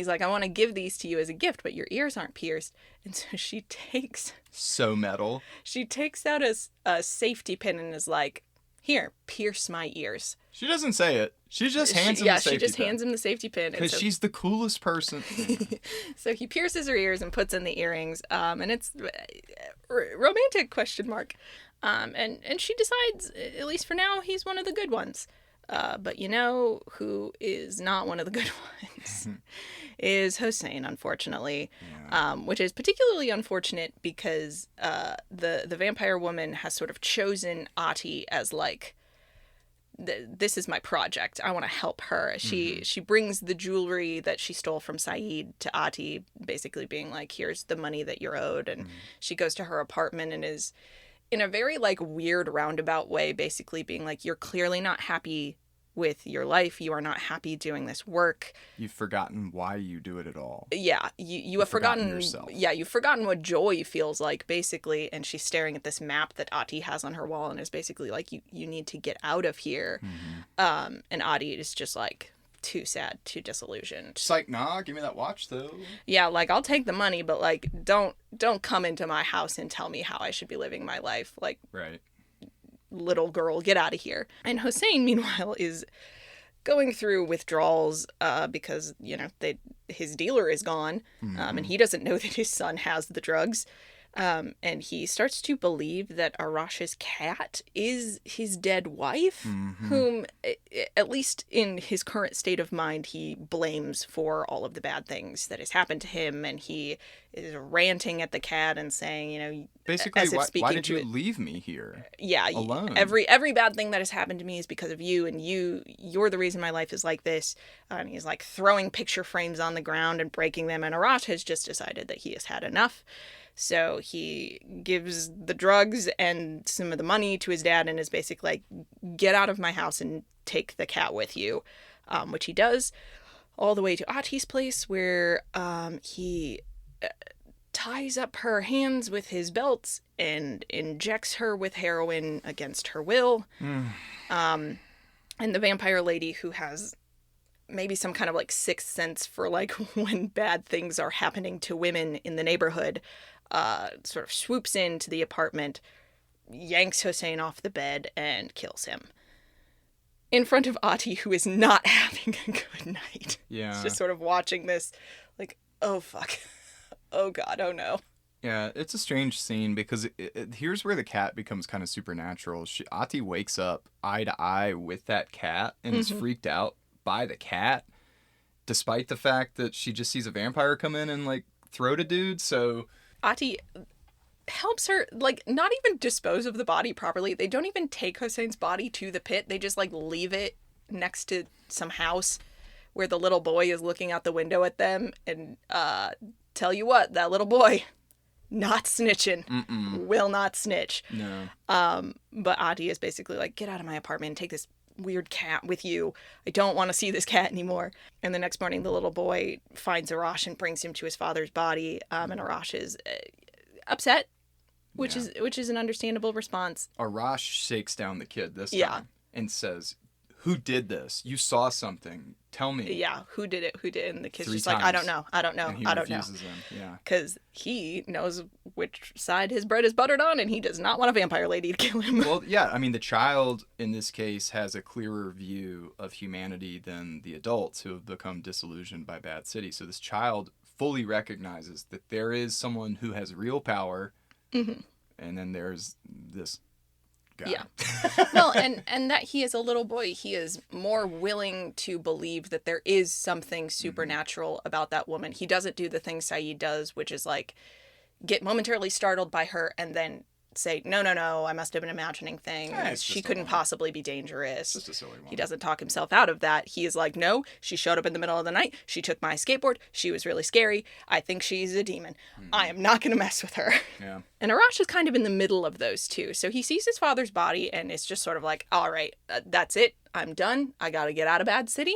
like, I want to give these to you as a gift, but your ears aren't pierced. And so she takes... So metal. She takes out a safety pin and is like, here, pierce my ears. She doesn't say it. She just hands him the safety pin. Yeah, she just hands him the safety pin. Because she's the coolest person. So he pierces her ears and puts in the earrings. And it's romantic, question mark. And she decides, at least for now, he's one of the good ones. But you know who is not one of the good ones is Hossein, unfortunately, which is particularly unfortunate because the vampire woman has sort of chosen Ati as like, this is my project. I want to help her. She brings the jewelry that she stole from Saeed to Ati, basically being like, here's the money that you're owed. And she goes to her apartment and is in a very like weird roundabout way, basically being like, you're clearly not happy with your life. You are not happy doing this work. You've forgotten why you do it at all. Yeah, you have forgotten yourself. Yeah, you've forgotten what joy feels like, basically. And she's staring at this map that Ati has on her wall and is basically like, you need to get out of here. And Ati is just like, too sad, too disillusioned. It's like, nah, give me that watch though. Yeah, like, I'll take the money, but like, don't come into my house and tell me how I should be living my life. Like, Right. little girl, get out of here. And Hossein, meanwhile, is going through withdrawals because, you know, his dealer is gone, and he doesn't know that his son has the drugs. And he starts to believe that Arash's cat is his dead wife, whom, at least in his current state of mind, he blames for all of the bad things that has happened to him. And he is ranting at the cat and saying, you know, Basically, as if speaking why did to you it. leave me here? Yeah, alone? Every bad thing that has happened to me is because of you, and you're the reason my life is like this. And he's like throwing picture frames on the ground and breaking them. And Arash has just decided that he has had enough. So he gives the drugs and some of the money to his dad and is basically like, get out of my house and take the cat with you, which he does, all the way to Ati's place, where he ties up her hands with his belts and injects her with heroin against her will. And the vampire lady, who has maybe some kind of like sixth sense for like when bad things are happening to women in the neighborhood, sort of swoops into the apartment, yanks Hossein off the bed, and kills him. In front of Ati, who is not having a good night. Yeah. He's just sort of watching this, like, oh fuck. Oh god, oh no. Yeah, it's a strange scene because here's where the cat becomes kind of supernatural. Ati wakes up eye to eye with that cat and is freaked out by the cat, despite the fact that she just sees a vampire come in and like throw a dude. So Ati helps her, like, not even dispose of the body properly. They don't even take Hossein's body to the pit. They just, like, leave it next to some house where the little boy is looking out the window at them. And tell you what, that little boy, not snitching. Will not snitch. no. But Ati is basically like, get out of my apartment and take this weird cat with you. I don't want to see this cat anymore. And the next morning, the little boy finds Arash and brings him to his father's body. And Arash is upset, which is an understandable response. Arash shakes down the kid this Yeah. time and says, "Who did this? You saw something. Tell me." Yeah, who did it? Who did? And the kid's 3 just like, I don't times. know. I don't know. And he I don't know. refuses him. Yeah. Because he knows which side his bread is buttered on, and he does not want a vampire lady to kill him. Well, yeah, I mean, the child in this case has a clearer view of humanity than the adults who have become disillusioned by Bad City. So this child fully recognizes that there is someone who has real power, and then there's this guy. Yeah. Well, and that he is a little boy, he is more willing to believe that there is something supernatural about that woman. He doesn't do the thing Cited does, which is like get momentarily startled by her and then say, no, I must have been imagining things. it's She just a couldn't lie. possibly be dangerous. Just a silly one. He doesn't talk himself out of that. He is like, no, she showed up in the middle of the night. She took my skateboard. She was really scary. I think she's a demon. I am not going to mess with her. Yeah. And Arash is kind of in the middle of those two. So he sees his father's body and it's just sort of like, all right, that's it. I'm done. I got to get out of Bad City.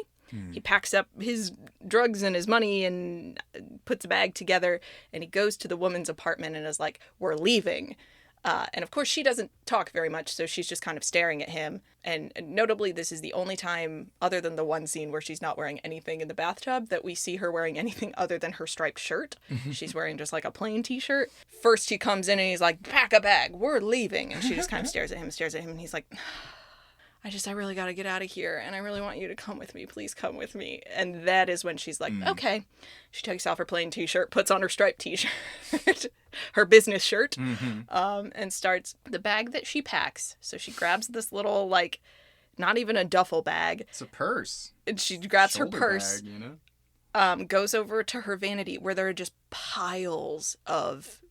He packs up his drugs and his money and puts a bag together and he goes to the woman's apartment and is like, we're leaving. And of course, she doesn't talk very much, so she's just kind of staring at him. And notably, this is the only time, other than the one scene where she's not wearing anything in the bathtub, that we see her wearing anything other than her striped shirt. She's wearing just like a plain t-shirt. First, he comes in and he's like, pack a bag, we're leaving. And she just kind of stares at him, and he's like, I really got to get out of here, and I really want you to come with me. Please come with me. And that is when she's like, okay. She takes off her plain t-shirt, puts on her striped t-shirt, her business shirt, and starts the bag that she packs. So she grabs this little, like, not even a duffel bag. It's a purse. And she grabs her Shoulder purse, bag, you know? goes over to her vanity where there are just piles of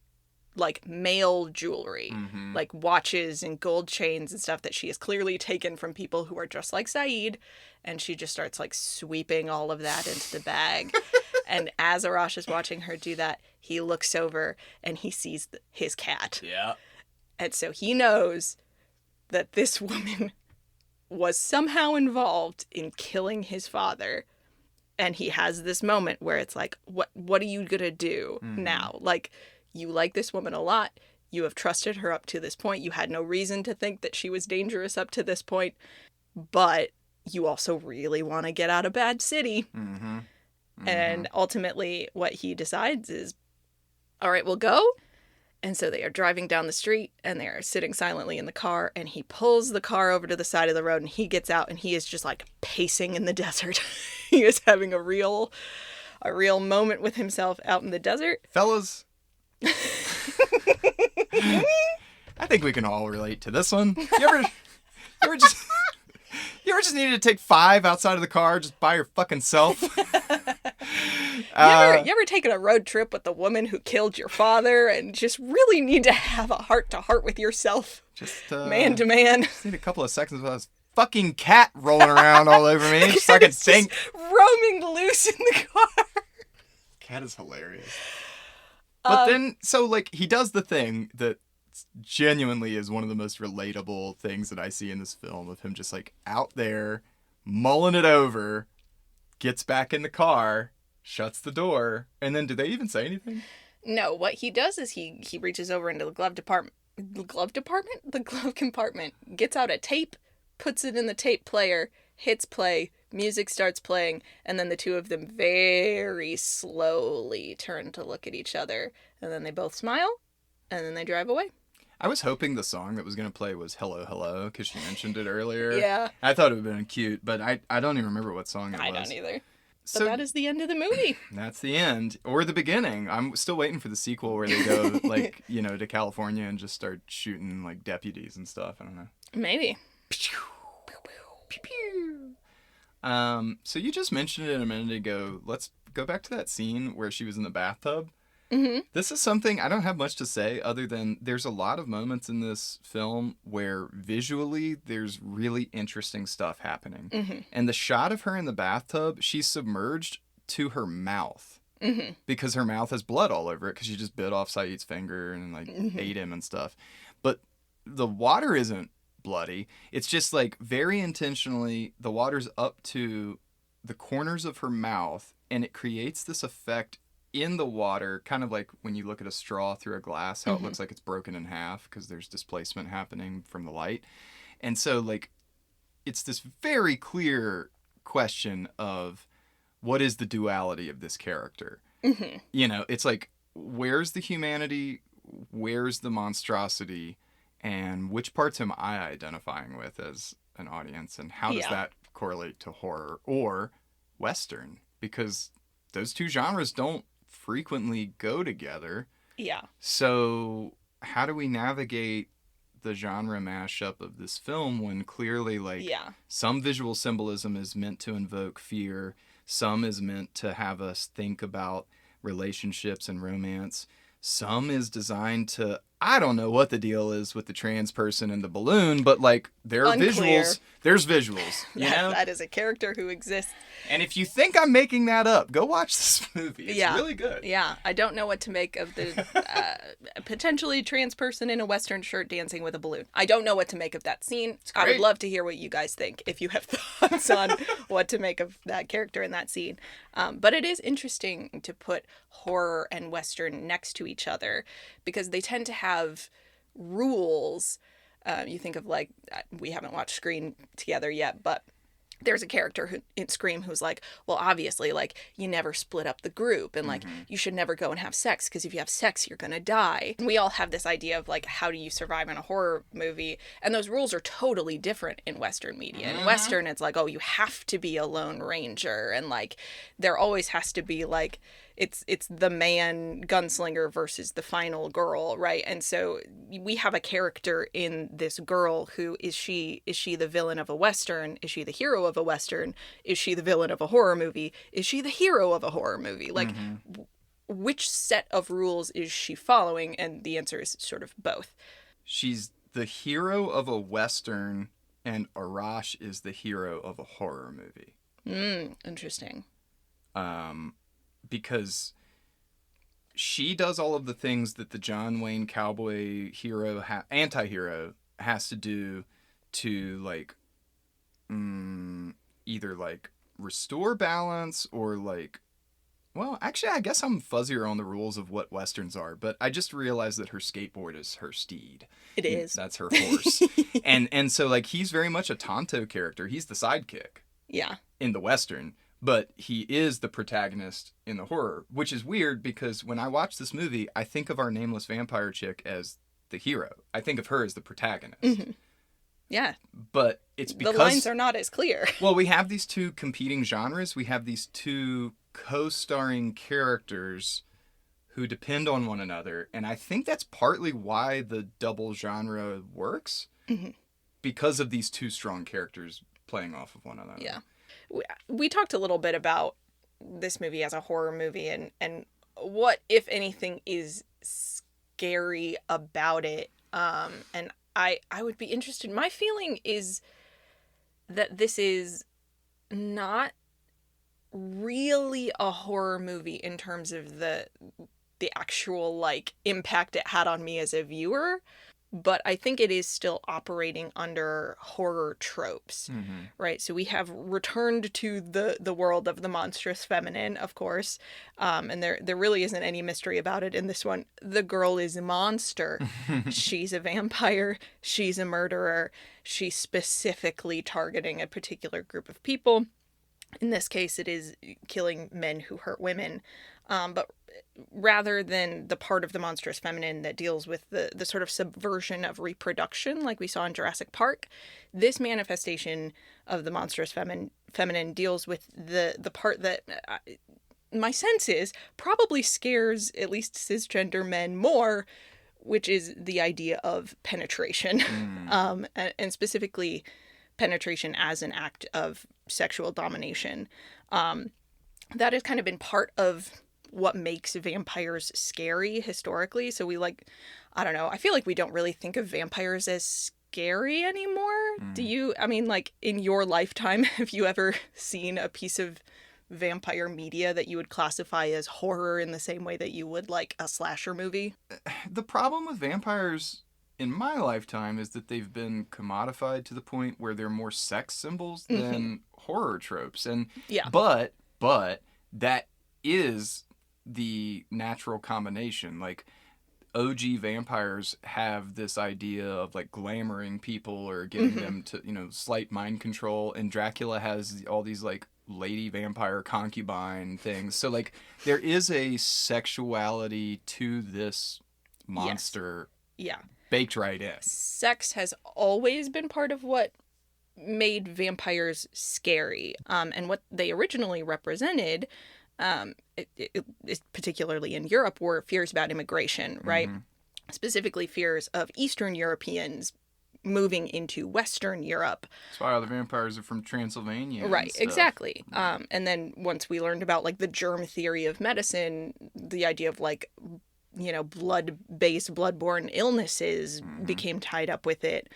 like male jewelry, like watches and gold chains and stuff that she has clearly taken from people who are just like Cited, and she just starts like sweeping all of that into the bag. And as Arash is watching her do that, he looks over and he sees his cat. Yeah. And so he knows that this woman was somehow involved in killing his father. And he has this moment where it's like, what are you gonna do now? Like, you like this woman a lot. You have trusted her up to this point. You had no reason to think that she was dangerous up to this point. But you also really want to get out of Bad City. Mm-hmm. And ultimately what he decides is, all right, we'll go. And so they are driving down the street and they are sitting silently in the car, and he pulls the car over to the side of the road and he gets out and he is just like pacing in the desert. He is having a real moment with himself out in the desert. Fellas, I think we can all relate to this one. You ever just needed to take 5 outside of the car just by your fucking self? You ever taken a road trip with the woman who killed your father and just really need to have a heart-to-heart with yourself? Just man to man. Just need a couple of seconds without this fucking cat rolling around all over me so I can think. Roaming loose in the car. Cat is hilarious. But then, so like, he does the thing that genuinely is one of the most relatable things that I see in this film, of him just like out there mulling it over, gets back in the car, shuts the door, and then do they even say anything? No, what he does is he reaches over into the glove compartment, gets out a tape, puts it in the tape player, hits play, music starts playing, and then the two of them very slowly turn to look at each other, and then they both smile, and then they drive away. I was hoping the song that was going to play was Hello, Hello, because she mentioned it earlier. Yeah. I thought it would have been cute, but I don't even remember what song it was. I don't either. So but that is the end of the movie. That's the end. Or the beginning. I'm still waiting for the sequel where they go, like, you know, to California and just start shooting, like, deputies and stuff. I don't know. Maybe. So you just mentioned it a minute ago. Let's go back to that scene where she was in the bathtub. Mm-hmm. This is something I don't have much to say other than there's a lot of moments in this film where visually there's really interesting stuff happening. Mm-hmm. And the shot of her in the bathtub, she's submerged to her mouth. Mm-hmm. Because her mouth has blood all over it because she just bit off Saeed's finger and like ate him and stuff. But the water isn't bloody. It's just like very intentionally the water's up to the corners of her mouth, and it creates this effect in the water, kind of like when you look at a straw through a glass, how it looks like it's broken in half because there's displacement happening from the light. And so like it's this very clear question of what is the duality of this character? Mm-hmm. You know, it's like, where's the humanity? Where's the monstrosity? And which parts am I identifying with as an audience? And how does that correlate to horror or Western? Because those two genres don't frequently go together. Yeah. So how do we navigate the genre mashup of this film when clearly like some visual symbolism is meant to invoke fear, some is meant to have us think about relationships and romance, some is designed to, I don't know what the deal is with the trans person and the balloon, but like there are visuals. There's visuals. You know? That is a character who exists. And if you think I'm making that up, go watch this movie. It's really good. Yeah, I don't know what to make of the potentially trans person in a Western shirt dancing with a balloon. I don't know what to make of that scene. I would love to hear what you guys think if you have thoughts on what to make of that character in that scene. But it is interesting to put horror and Western next to each other because they tend to have rules. You think of like, we haven't watched Scream together yet, but there's a character in Scream who's like, well, obviously, like, you never split up the group and, like, you should never go and have sex because if you have sex, you're going to die. And we all have this idea of, like, how do you survive in a horror movie? And those rules are totally different in Western media. In Western, it's like, oh, you have to be a Lone Ranger. And, like, there always has to be, like, it's the man gunslinger versus the final girl, right? And so we have a character in this girl who is she the villain of a Western? Is she the hero of a Western? Is she the villain of a horror movie? Is she the hero of a horror movie? Like, which set of rules is she following? And the answer is sort of both. She's the hero of a Western, and Arash is the hero of a horror movie. Interesting. Because she does all of the things that the John Wayne cowboy hero anti-hero has to do to like either like restore balance or like Well, actually, I guess I'm fuzzier on the rules of what Westerns are, but I just realized that her skateboard is her steed. It is. That's her horse. and so, like, he's very much a Tonto character. He's the sidekick. Yeah. In the Western, but he is the protagonist in the horror, which is weird because when I watch this movie, I think of our nameless vampire chick as the hero. I think of her as the protagonist. Mm-hmm. Yeah. But it's because... the lines are not as clear. Well, we have these two competing genres. We have these two co-starring characters who depend on one another. And I think that's partly why the double genre works. Mm-hmm. Because of these two strong characters playing off of one another. Yeah. We talked a little bit about this movie as a horror movie and what, if anything, is scary about it. And I would be interested. My feeling is that this is not really a horror movie in terms of the actual, like, impact it had on me as a viewer, but I think it is still operating under horror tropes, right? So we have returned to the world of the monstrous feminine, of course, and there really isn't any mystery about it in this one. The girl is a monster. She's a vampire. She's a murderer. She's specifically targeting a particular group of people. In this case, it is killing men who hurt women. But rather than the part of the monstrous feminine that deals with the sort of subversion of reproduction like we saw in Jurassic Park, this manifestation of the monstrous feminine deals with the part that my sense is probably scares at least cisgender men more, which is the idea of penetration, and specifically penetration as an act of sexual domination. That has kind of been part of what makes vampires scary historically. So we I don't know, I feel like we don't really think of vampires as scary anymore. Do you? I mean, like, in your lifetime, have you ever seen a piece of vampire media that you would classify as horror in the same way that you would, like, a slasher movie? The problem with vampires in my lifetime is that they've been commodified to the point where they're more sex symbols than horror tropes. And yeah, but that is the natural combination. Like, OG vampires have this idea of, like, glamoring people or getting them to, slight mind control, and Dracula has all these, like, lady vampire concubine things. So, like, there is a sexuality to this monster. Yeah. Baked right in. Sex has always been part of what made vampires scary. And what they originally represented, particularly in Europe, were fears about immigration, right? Specifically fears of Eastern Europeans moving into Western Europe. That's why all the vampires are from Transylvania. Right, exactly. And then once we learned about, like, the germ theory of medicine, the idea of, like, blood-based, bloodborne illnesses became tied up with it.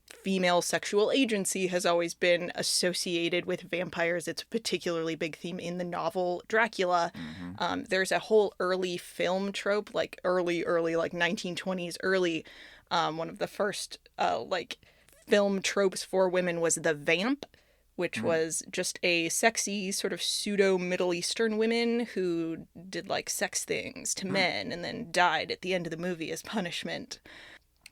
Female sexual agency has always been associated with vampires. It's a particularly big theme in the novel Dracula. There's a whole early film trope, like early, like 1920s early. One of the first, film tropes for women was the vamp, which was just a sexy sort of pseudo Middle Eastern women who did, like, sex things to men and then died at the end of the movie as punishment.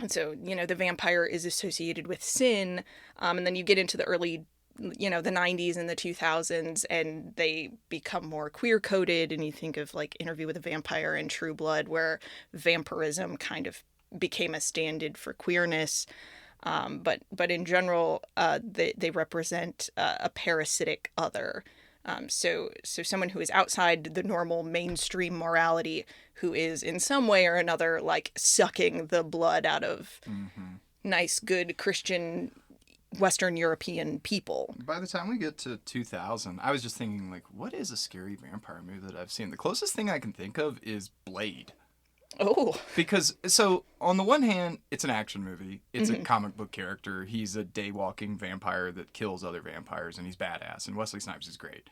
And so, the vampire is associated with sin. And then you get into the early, the 90s and the 2000s, and they become more queer-coded. And you think of, like, Interview with a Vampire and True Blood, where vampirism kind of became a stand-in for queerness. But in general, they represent a parasitic other. So someone who is outside the normal mainstream morality, who is in some way or another, like, sucking the blood out of nice, good Christian Western European people. By the time we get to 2000, I was just thinking, like, what is a scary vampire movie that I've seen? The closest thing I can think of is Blade. Oh. Because, so, on the one hand, it's an action movie. It's a comic book character. He's a day-walking vampire that kills other vampires, and he's badass, and Wesley Snipes is great.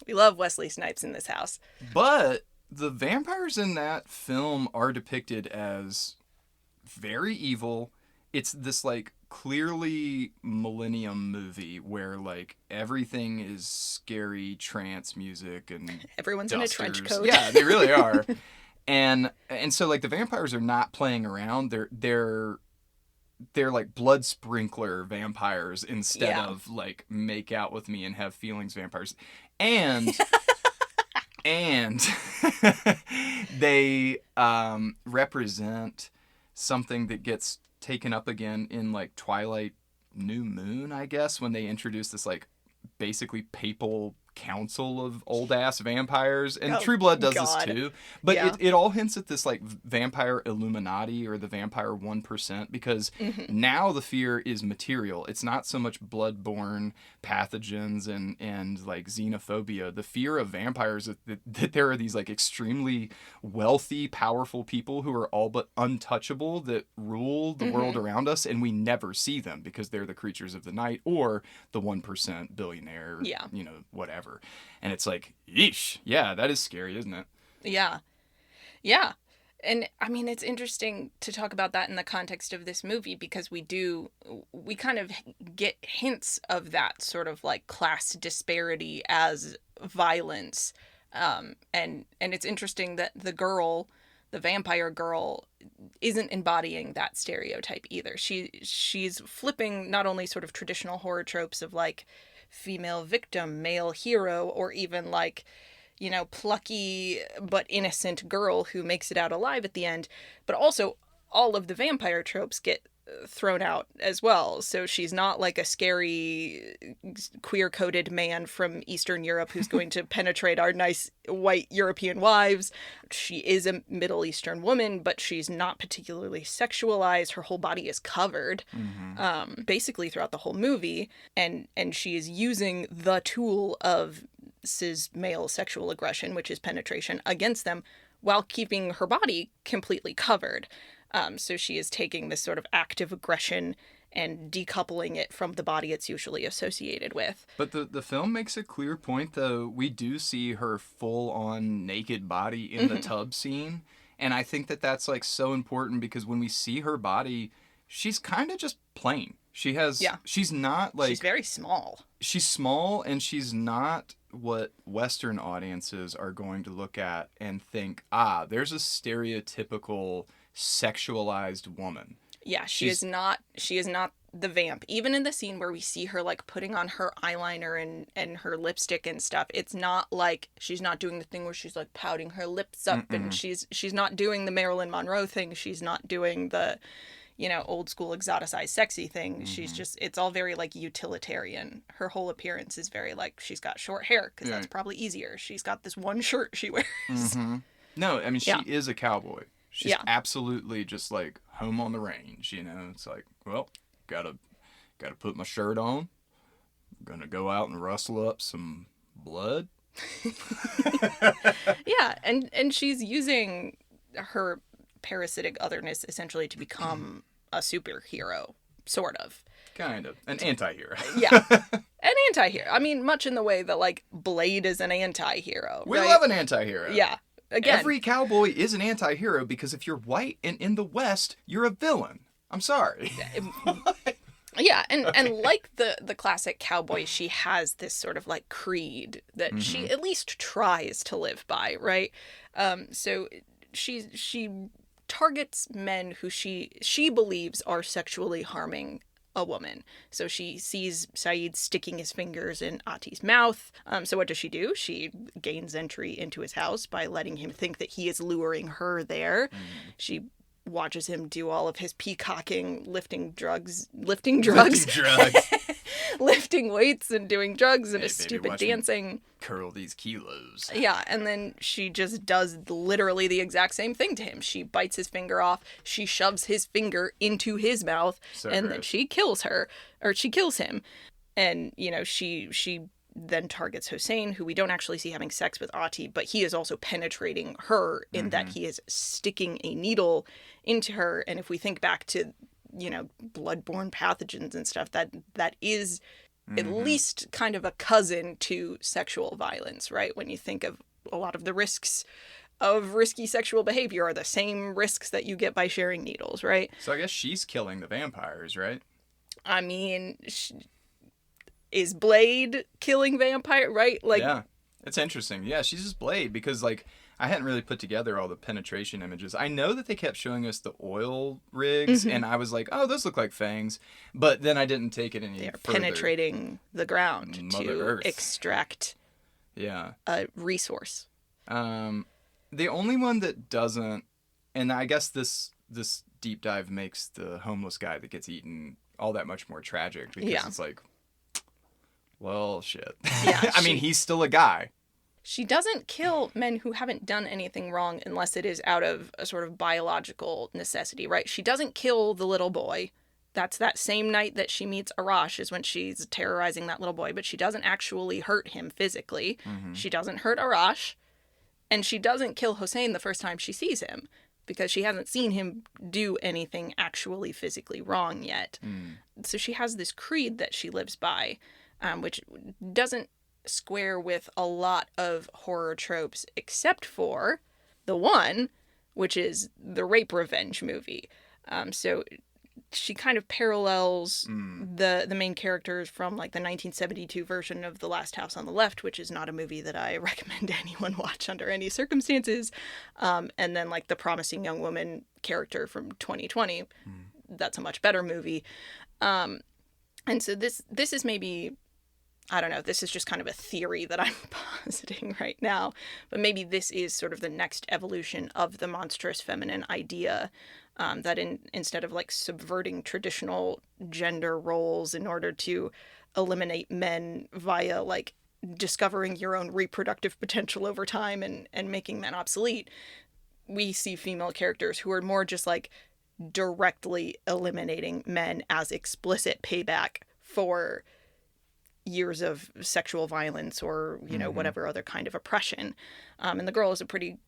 We love Wesley Snipes in this house. But the vampires in that film are depicted as very evil it's this like clearly millennium movie where like everything is scary trance music and Everyone's in a trench dusters. coat. Yeah, they really are. And so like the vampires are not playing around. They're like blood sprinkler vampires instead of like make out with me and have feelings vampires. And and they represent something that gets taken up again in like Twilight New Moon, I guess, when they introduce this like basically papal council of old ass vampires, and True Blood does this too, but it all hints at this like vampire Illuminati or the vampire 1%, because now the fear is material. It's not so much bloodborne pathogens and like xenophobia. The fear of vampires that there are these like extremely wealthy, powerful people who are all but untouchable that rule the world around us, and we never see them because they're the creatures of the night or the 1% billionaire, you know, whatever. And it's like, yeesh, yeah, that is scary, isn't it? Yeah. And I mean, it's interesting to talk about that in the context of this movie, because we kind of get hints of that sort of like class disparity as violence. And it's interesting that the vampire girl, isn't embodying that stereotype either. She's flipping not only sort of traditional horror tropes of like female victim, male hero, or even like, you know, plucky but innocent girl who makes it out alive at the end, but also all of the vampire tropes get thrown out as well. So she's not like a scary queer-coded man from Eastern Europe who's going to penetrate our nice white European wives. She is a Middle Eastern woman, but she's not particularly sexualized. Her whole body is covered, basically throughout the whole movie, and she is using the tool of cis male sexual aggression, which is penetration, against them, while keeping her body completely covered. So she is taking this sort of active aggression and decoupling it from the body it's usually associated with. But the film makes a clear point, though. We do see her full-on naked body in the tub scene. And I think that that's, like, so important, because when we see her body, she's kind of just plain. She's not, like... She's very small. She's small, and she's not what Western audiences are going to look at and think, there's a stereotypical sexualized woman. Yeah, she is not the vamp. Even in the scene where we see her like putting on her eyeliner and her lipstick and stuff, it's not like she's not doing the thing where she's like pouting her lips up, and she's not doing the Marilyn Monroe thing. She's not doing the, you know, old school exoticized sexy thing. She's just, it's all very like utilitarian. Her whole appearance is very like, she's got short hair because that's probably easier. She's got this one shirt she wears. No, I mean, she is a cowboy. She's absolutely just like home on the range, you know. It's like, well, gotta put my shirt on. I'm gonna go out and rustle up some blood. Yeah, and she's using her parasitic otherness essentially to become a superhero, sort of. Kind of. An anti-hero. Yeah. An anti-hero. I mean, much in the way that like Blade is an anti-hero. We love an anti-hero. Yeah. Again, every cowboy is an anti-hero, because if you're white and in the West, you're a villain. I'm sorry. Yeah, and like the classic cowboy, she has this sort of like creed that she at least tries to live by, right? So she targets men who she believes are sexually harming a woman. So she sees Cited sticking his fingers in Ati's mouth. So what does she do? She gains entry into his house by letting him think that he is luring her there. She watches him do all of his peacocking, lifting weights and doing drugs and his stupid dancing. Curl these kilos. Yeah, and then she just does literally the exact same thing to him. She bites his finger off, she shoves his finger into his mouth, then she kills him. And, you know, she then targets Hossein, who we don't actually see having sex with Ati, but he is also penetrating her in that he is sticking a needle into her. And if we think back to, you know, bloodborne pathogens and stuff, that is at least kind of a cousin to sexual violence, right? When you think of a lot of the risks of risky sexual behavior are the same risks that you get by sharing needles, right? So I guess she's killing the vampires, right? I mean, is Blade killing vampire, right? Like, yeah, it's interesting. Yeah, she's just Blade because, like, I hadn't really put together all the penetration images. I know that they kept showing us the oil rigs, and I was like, oh, those look like fangs. But then I didn't take it any they're further. penetrating the ground Mother to Earth. extract a resource. The only one that doesn't, and I guess this deep dive makes the homeless guy that gets eaten all that much more tragic because it's like, well, shit. Yeah, I mean, he's still a guy. She doesn't kill men who haven't done anything wrong unless it is out of a sort of biological necessity, right? She doesn't kill the little boy. That's that same night that she meets Arash is when she's terrorizing that little boy, but she doesn't actually hurt him physically. She doesn't hurt Arash, and she doesn't kill Hossein the first time she sees him because she hasn't seen him do anything actually physically wrong yet. So she has this creed that she lives by, which doesn't square with a lot of horror tropes except for the one, which is the rape revenge movie. So she kind of parallels the main characters from like the 1972 version of The Last House on the Left, which is not a movie that I recommend anyone watch under any circumstances. And then like the Promising Young Woman character from 2020. That's a much better movie. And so this is maybe, I don't know, this is just kind of a theory that I'm positing right now, but maybe this is sort of the next evolution of the monstrous feminine idea, that instead of like subverting traditional gender roles in order to eliminate men via like discovering your own reproductive potential over time and making men obsolete, we see female characters who are more just like directly eliminating men as explicit payback for years of sexual violence or, you know, whatever other kind of oppression. And the girl is a pretty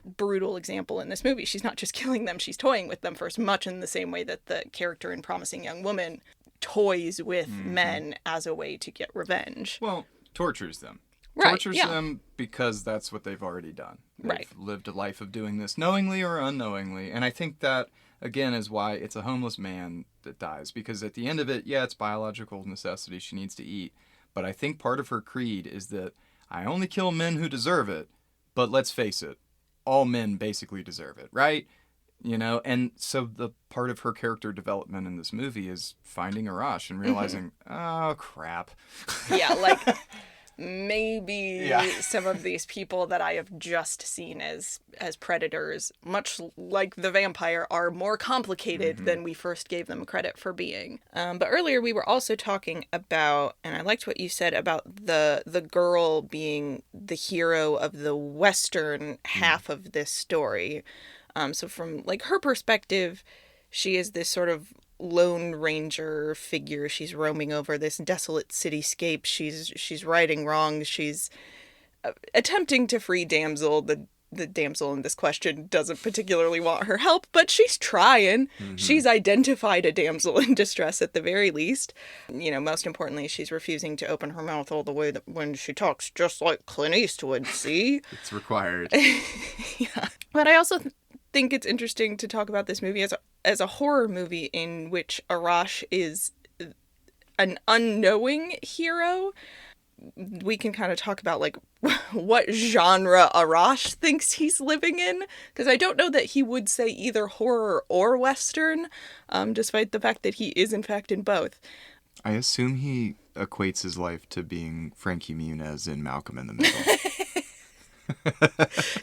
brutal example in this movie. She's not just killing them, she's toying with them first, much in the same way that the character in Promising Young Woman toys with men as a way to get revenge. Well, tortures them. Right, Tortures them because that's what they've already done. They've lived a life of doing this knowingly or unknowingly. And I think that, again, is why it's a homeless man that dies. Because at the end of it, yeah, it's biological necessity. She needs to eat. But I think part of her creed is that I only kill men who deserve it. But let's face it, all men basically deserve it, right? You know, and so the part of her character development in this movie is finding Arash and realizing, oh, crap. Yeah, like maybe some of these people that I have just seen as predators, much like the vampire, are more complicated than we first gave them credit for being. But earlier we were also talking about, and I liked what you said about the girl being the hero of the Western half of this story. So from like her perspective, she is this sort of Lone Ranger figure. She's roaming over this desolate cityscape. She's righting wrongs. She's attempting to free damsel. The damsel in this question doesn't particularly want her help, but she's trying. She's identified a damsel in distress at the very least. You know, most importantly, she's refusing to open her mouth all the way that when she talks just like Clint Eastwood, see? It's required. Yeah. But I also think it's interesting to talk about this movie as a horror movie in which Arash is an unknowing hero. We can kind of talk about like what genre Arash thinks he's living in, because I don't know that he would say either horror or Western, despite the fact that he is in fact in both. I assume he equates his life to being Frankie Muniz in Malcolm in the Middle.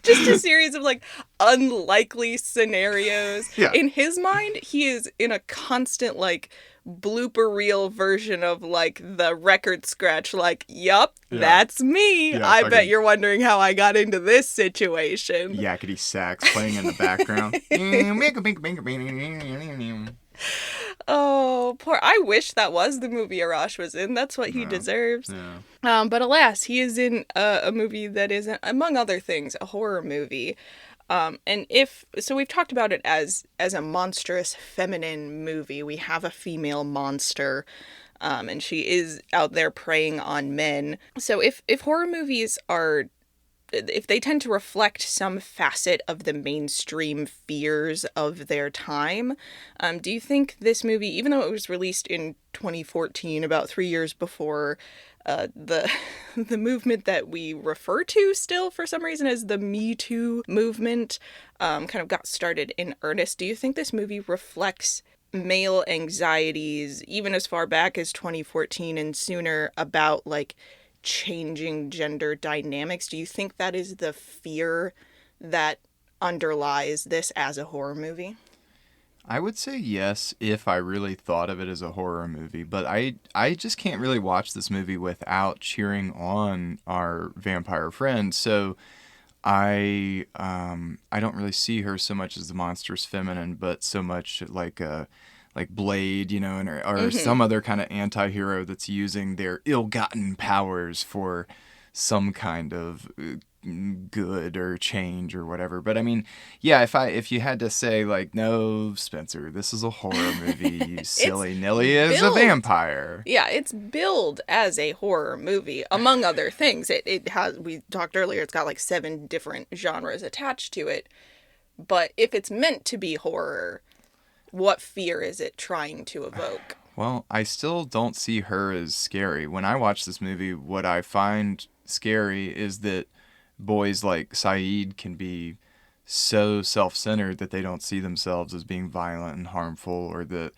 Just a series of like unlikely scenarios. Yeah. In his mind, he is in a constant like blooper reel version of like the record scratch, like, yup, that's me. Yeah, I bet you're wondering how I got into this situation. Yakety sax playing in the background. Oh, poor. I wish that was the movie Arash was in. That's what he deserves. Yeah. But alas, he is in a movie that is, among other things, a horror movie. And so we've talked about it as a monstrous feminine movie. We have a female monster, and she is out there preying on men. So if horror movies are if they tend to reflect some facet of the mainstream fears of their time. Do you think this movie, even though it was released in 2014, about 3 years before the the movement that we refer to still for some reason as the Me Too movement, kind of got started in earnest, do you think this movie reflects male anxieties even as far back as 2014 and sooner about like changing gender dynamics? Do you think that is the fear that underlies this as a horror movie? I would say yes if I really thought of it as a horror movie, but I just can't really watch this movie without cheering on our vampire friend. So I don't really see her so much as the monstrous feminine, but so much like Blade, you know, or some other kind of anti-hero that's using their ill-gotten powers for some kind of good or change or whatever. But I mean, yeah, if you had to say like, no, Spencer, this is a horror movie, you silly Nilly is a vampire. Yeah, it's billed as a horror movie, among other things. It has, we talked earlier, it's got like 7 different genres attached to it. But if it's meant to be horror, what fear is it trying to evoke? Well, I still don't see her as scary. When I watch this movie, what I find scary is that boys like Cited can be so self-centered that they don't see themselves as being violent and harmful, or that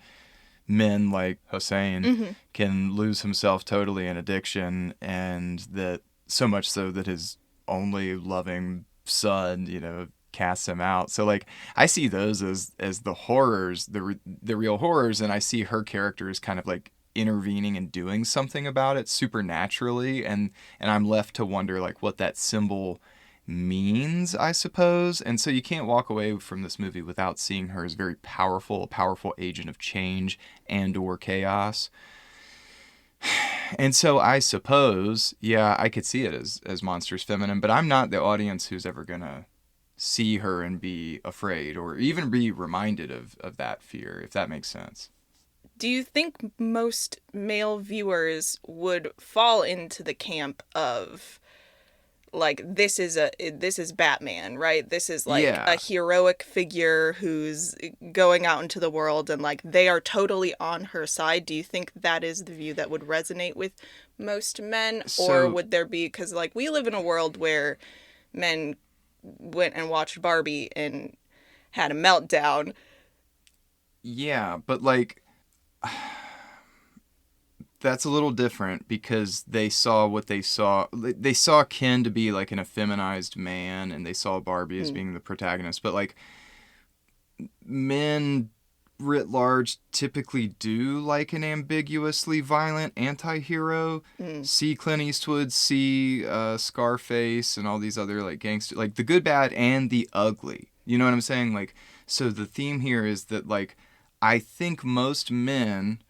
men like Hossein can lose himself totally in addiction, and that so much so that his only loving son, you know, casts him out. So like I see those as the horrors, the real horrors, and I see her character as kind of like intervening and doing something about it supernaturally, and I'm left to wonder like what that symbol means, I suppose. And so you can't walk away from this movie without seeing her as very powerful, a powerful agent of change and or chaos. And so I suppose, yeah, I could see it as monstrous feminine, but I'm not the audience who's ever gonna see her and be afraid or even be reminded of that fear, if that makes sense. Do you think most male viewers would fall into the camp of like this is Batman, right? This is like a heroic figure who's going out into the world and like they are totally on her side? Do you think that is the view that would resonate with most men? Or would there be, because like we live in a world where men went and watched Barbie and had a meltdown. Yeah, but like that's a little different because they saw what they saw. They saw Ken to be like an effeminized man, and they saw Barbie as being the protagonist. But like men writ large typically do like an ambiguously violent anti-hero. See Clint Eastwood, see Scarface, and all these other like gangster, like the good, bad, and the ugly. You know what I'm saying? Like, so the theme here is that like I think most men,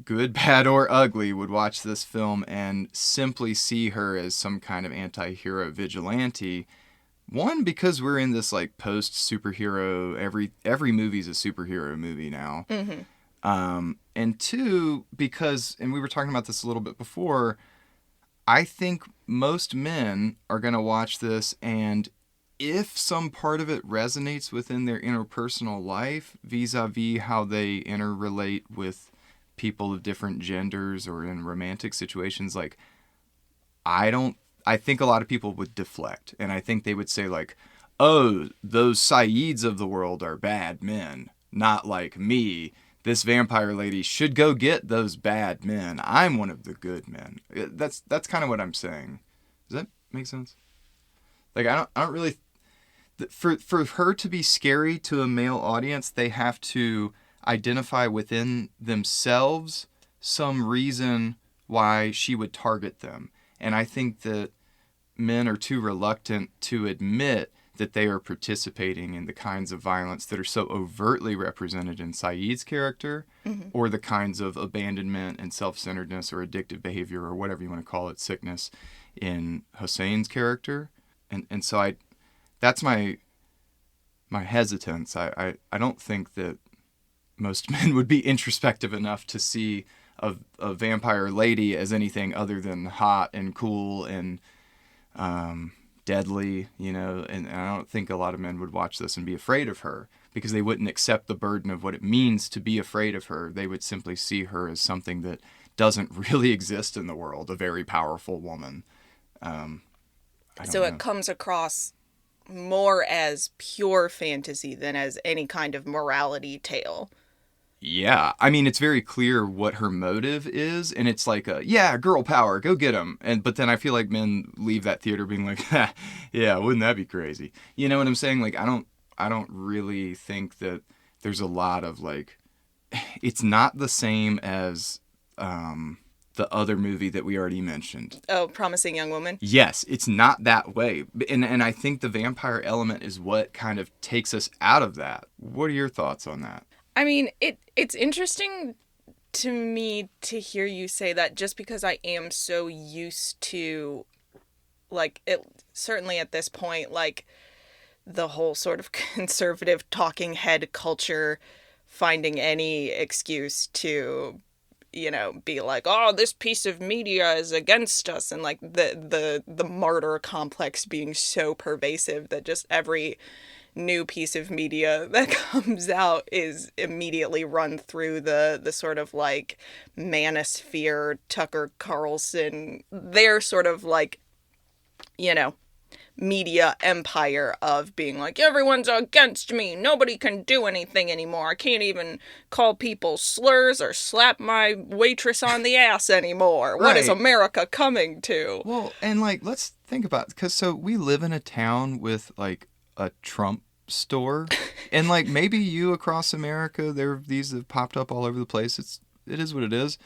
good, bad, or ugly, would watch this film and simply see her as some kind of anti-hero vigilante. One, because we're in this like post-superhero, every movie's a superhero movie now. And two, because, and we were talking about this a little bit before, I think most men are going to watch this, and if some part of it resonates within their interpersonal life, vis-a-vis how they interrelate with people of different genders or in romantic situations, like I think a lot of people would deflect, and I think they would say like, oh, those Saids of the world are bad men, not like me. This vampire lady should go get those bad men. I'm one of the good men. That's kind of what I'm saying. Does that make sense? Like I don't really, for her to be scary to a male audience, they have to identify within themselves some reason why she would target them. And I think that men are too reluctant to admit that they are participating in the kinds of violence that are so overtly represented in Saeed's character, or the kinds of abandonment and self-centeredness or addictive behavior or whatever you want to call it, sickness, in Hussein's character. And so that's my hesitance. I don't think that most men would be introspective enough to see a vampire lady as anything other than hot and cool and deadly, you know, and I don't think a lot of men would watch this and be afraid of her because they wouldn't accept the burden of what it means to be afraid of her. They would simply see her as something that doesn't really exist in the world, a very powerful woman. So it comes across more as pure fantasy than as any kind of morality tale. Yeah, I mean, it's very clear what her motive is, and it's like, yeah, girl power, go get him. But then I feel like men leave that theater being like, ha, yeah, wouldn't that be crazy? You know what I'm saying? Like, I don't really think that there's a lot of like, it's not the same as the other movie that we already mentioned. Oh, Promising Young Woman? Yes, it's not that way. And I think the vampire element is what kind of takes us out of that. What are your thoughts on that? I mean, it's interesting to me to hear you say that, just because I am so used to, like, it certainly at this point, like, the whole sort of conservative talking head culture finding any excuse to, you know, be like, oh, this piece of media is against us, and like the martyr complex being so pervasive that just every new piece of media that comes out is immediately run through the sort of like manosphere, Tucker Carlson, their sort of like, you know, media empire of being like, everyone's against me, nobody can do anything anymore, I can't even call people slurs or slap my waitress on the ass anymore. Right. What is America coming to? Well, and like, let's think about, because so we live in a town with like a Trump store, and like maybe you across America, there are these that have popped up all over the place. It is what it is.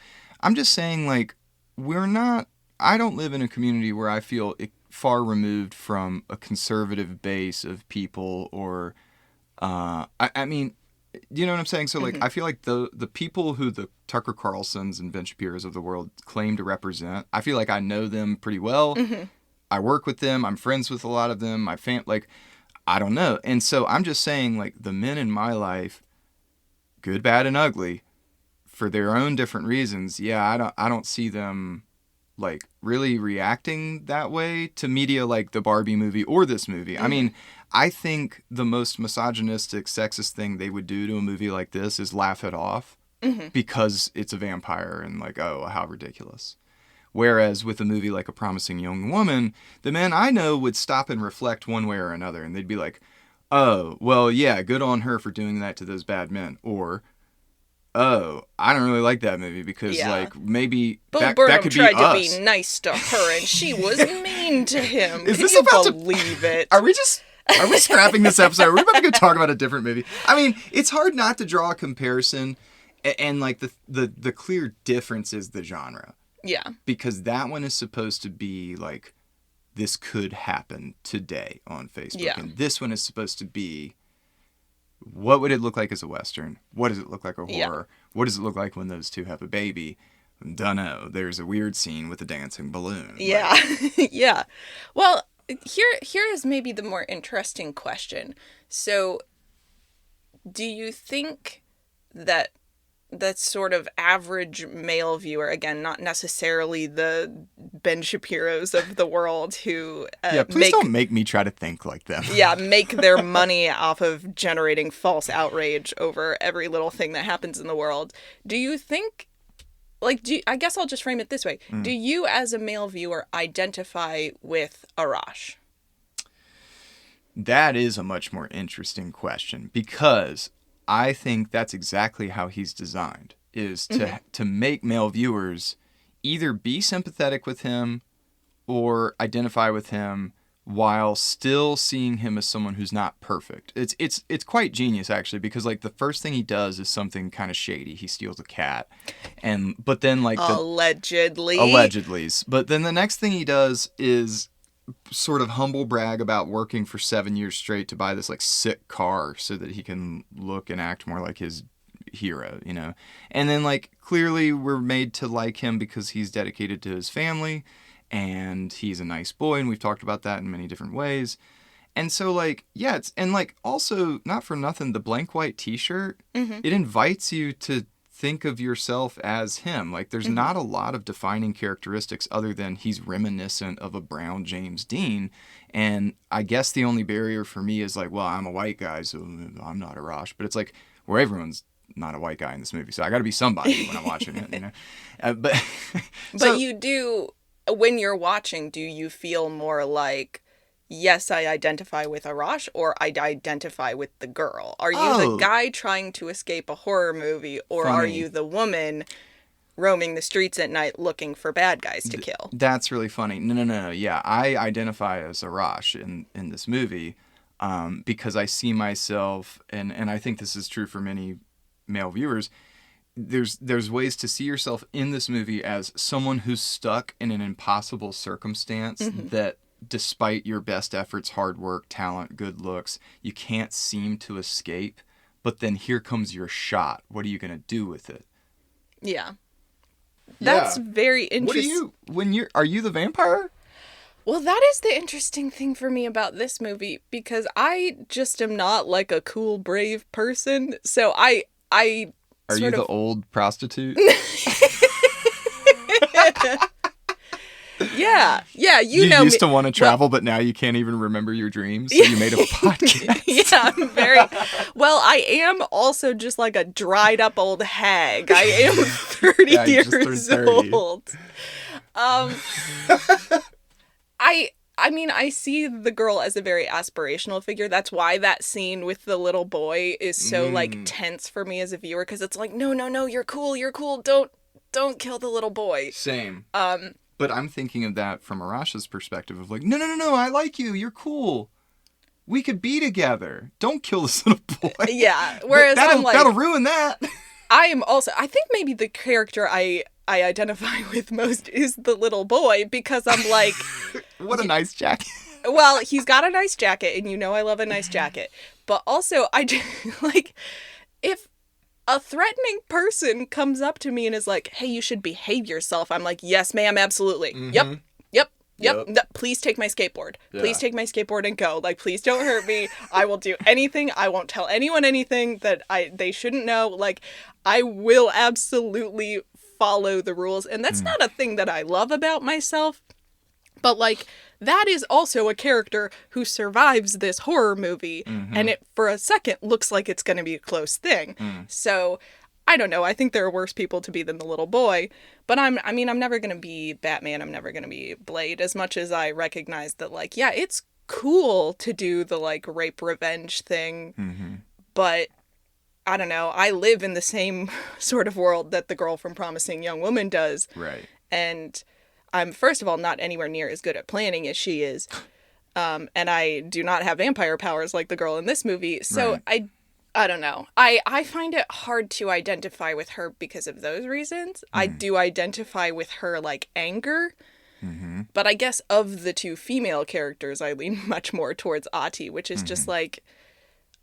I'm just saying, like, I don't live in a community where I feel far removed from a conservative base of people, or I mean, you know what I'm saying? So like, I feel like the people who the Tucker Carlsons and Ben Shapiro's of the world claim to represent, I feel like I know them pretty well. I work with them, I'm friends with a lot of them, like, I don't know. And so I'm just saying, like, the men in my life, good, bad, and ugly, for their own different reasons, yeah, I don't see them, like, really reacting that way to media like the Barbie movie or this movie. I mean, I think the most misogynistic, sexist thing they would do to a movie like this is laugh it off because it's a vampire and, like, oh, how ridiculous. Whereas with a movie like A Promising Young Woman, the men I know would stop and reflect one way or another, and they'd be like, oh, well, yeah, good on her for doing that to those bad men. Or, oh, I don't really like that movie because, like, maybe that could be us. Bo Burnham tried to be nice to her, and she was mean to him. Is Can this you about believe it? Are we scrapping this episode? Are we about to go talk about a different movie? I mean, it's hard not to draw a comparison, and like, the clear difference is the genre. Yeah. Because that one is supposed to be like, this could happen today on Facebook. Yeah. And this one is supposed to be, what would it look like as a Western? What does it look like a horror? Yeah. What does it look like when those two have a baby? Dunno. There's a weird scene with a dancing balloon. Yeah. Yeah. Well, here is maybe the more interesting question. So, do you think that sort of average male viewer, again, not necessarily the Ben Shapiro's of the world who please don't make me try to think like them. Make their money off of generating false outrage over every little thing that happens in the world. Do you think, like, I guess I'll just frame it this way. Do you, as a male viewer, identify with Arash? That is a much more interesting question, because I think that's exactly how he's designed, is to make male viewers either be sympathetic with him or identify with him while still seeing him as someone who's not perfect. It's quite genius, actually, because like the first thing he does is something kind of shady. He steals a cat, but then like allegedly. But then the next thing he does is sort of humble brag about working for 7 years straight to buy this like sick car so that he can look and act more like his hero, you know? And then like clearly we're made to like him because he's dedicated to his family and he's a nice boy, and we've talked about that in many different ways. And so like, yeah, and like also, not for nothing, the blank white t-shirt, it invites you to think of yourself as him. Like, there's not a lot of defining characteristics other than he's reminiscent of a brown James Dean. And I guess the only barrier for me is like, well, I'm a white guy, so I'm not Arash. But it's like, where everyone's not a white guy in this movie, so I got to be somebody when I'm watching it, you know. But but you do, when you're watching, do you feel more like, yes, I identify with Arash, or I identify with the girl? Are you the guy trying to escape a horror movie, or are you the woman roaming the streets at night looking for bad guys to kill? That's really funny. No. Yeah, I identify as Arash in this movie because I see myself, and I think this is true for many male viewers, there's ways to see yourself in this movie as someone who's stuck in an impossible circumstance that, despite your best efforts, hard work, talent, good looks, you can't seem to escape. But then here comes your shot. What are you going to do with it? Yeah. That's very interesting. Are you the vampire? Well, that is the interesting thing for me about this movie, because I just am not like a cool, brave person. So I Are you the old prostitute? Yeah, you know, you used to want to travel, but now you can't even remember your dreams, so you made a podcast. Yeah, I'm very... Well, I am also just like a dried up old hag. I am 30 years old. I mean, I see the girl as a very aspirational figure. That's why that scene with the little boy is so like tense for me as a viewer, because it's like, no, you're cool. Don't kill the little boy. Same. But I'm thinking of that from Arash's perspective of like, no, I like you. You're cool. We could be together. Don't kill this little boy. Yeah. Whereas I'm like, that'll ruin that. I think maybe the character I identify with most is the little boy, because I'm like, what a nice jacket. Well, he's got a nice jacket, and you know I love a nice jacket. But also, I do, like, if a threatening person comes up to me and is like, hey, you should behave yourself, I'm like, yes, ma'am, absolutely. Yep. No, please take my skateboard. Yeah. Please take my skateboard and go. Like, please don't hurt me. I will do anything. I won't tell anyone anything that they shouldn't know. Like, I will absolutely follow the rules. And that's not a thing that I love about myself. But, like, that is also a character who survives this horror movie. And it, for a second, looks like it's going to be a close thing. So, I don't know. I think there are worse people to be than the little boy. But I'm never going to be Batman. I'm never going to be Blade. As much as I recognize that, like, yeah, it's cool to do the, like, rape revenge thing. But I don't know. I live in the same sort of world that the girl from Promising Young Woman does. Right. And I'm, first of all, not anywhere near as good at planning as she is. And I do not have vampire powers like the girl in this movie. So right. I don't know. I find it hard to identify with her because of those reasons. I do identify with her, like, anger. But I guess of the two female characters, I lean much more towards Ati, which is just like,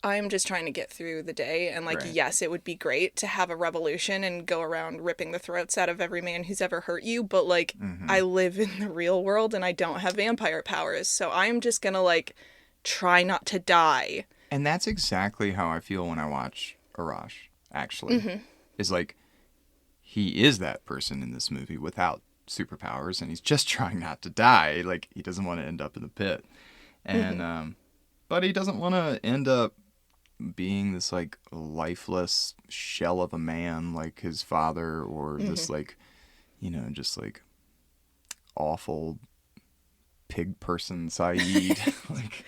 I'm just trying to get through the day. And, like, yes, it would be great to have a revolution and go around ripping the throats out of every man who's ever hurt you. But, like, I live in the real world and I don't have vampire powers. So I'm just going to, like, try not to die. And that's exactly how I feel when I watch Arash, actually. Is like, he is that person in this movie without superpowers, and he's just trying not to die. Like, he doesn't want to end up in the pit. And, but he doesn't want to end up being this, like, lifeless shell of a man like his father, or this, like, you know, just, like, awful pig person Saeed. Like...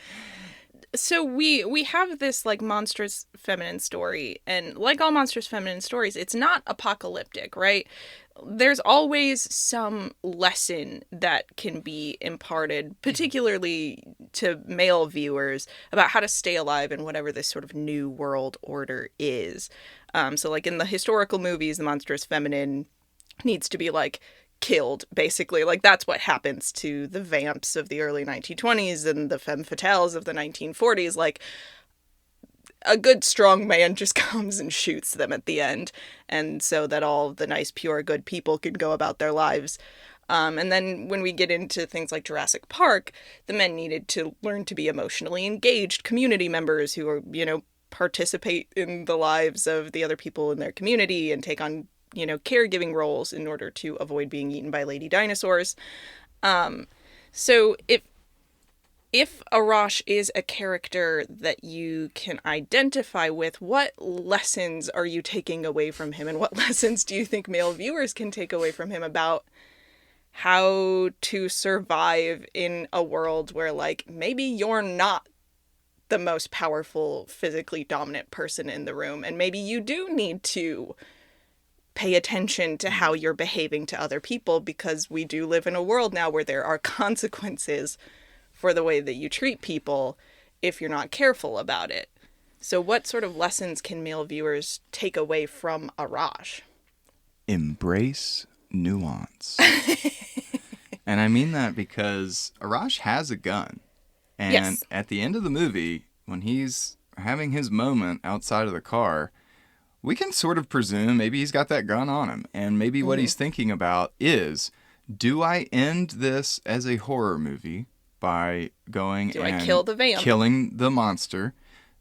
So we have this, like, monstrous feminine story, and like all monstrous feminine stories, it's not apocalyptic, right? There's always some lesson that can be imparted, particularly to male viewers, about how to stay alive in whatever this sort of new world order is. So, like, in the historical movies, the monstrous feminine needs to be, like, killed, basically. Like, that's what happens to the vamps of the early 1920s and the femme fatales of the 1940s. Like, a good strong man just comes and shoots them at the end, and so that all the nice, pure, good people can go about their lives. And then when we get into things like Jurassic Park, the men needed to learn to be emotionally engaged community members who are, you know, participate in the lives of the other people in their community and take on, caregiving roles in order to avoid being eaten by lady dinosaurs. So if Arash is a character that you can identify with, what lessons are you taking away from him, and what lessons do you think male viewers can take away from him about how to survive in a world where, like, maybe you're not the most powerful, physically dominant person in the room, and maybe you do need to pay attention to how you're behaving to other people, because we do live in a world now where there are consequences for the way that you treat people if you're not careful about it. So what sort of lessons can male viewers take away from Arash? Embrace nuance. And I mean that because Arash has a gun. And Yes. At the end of the movie, when he's having his moment outside of the car, we can sort of presume maybe he's got that gun on him. And maybe what he's thinking about is, do I end this as a horror movie by going Do and I kill the vamp? killing the monster,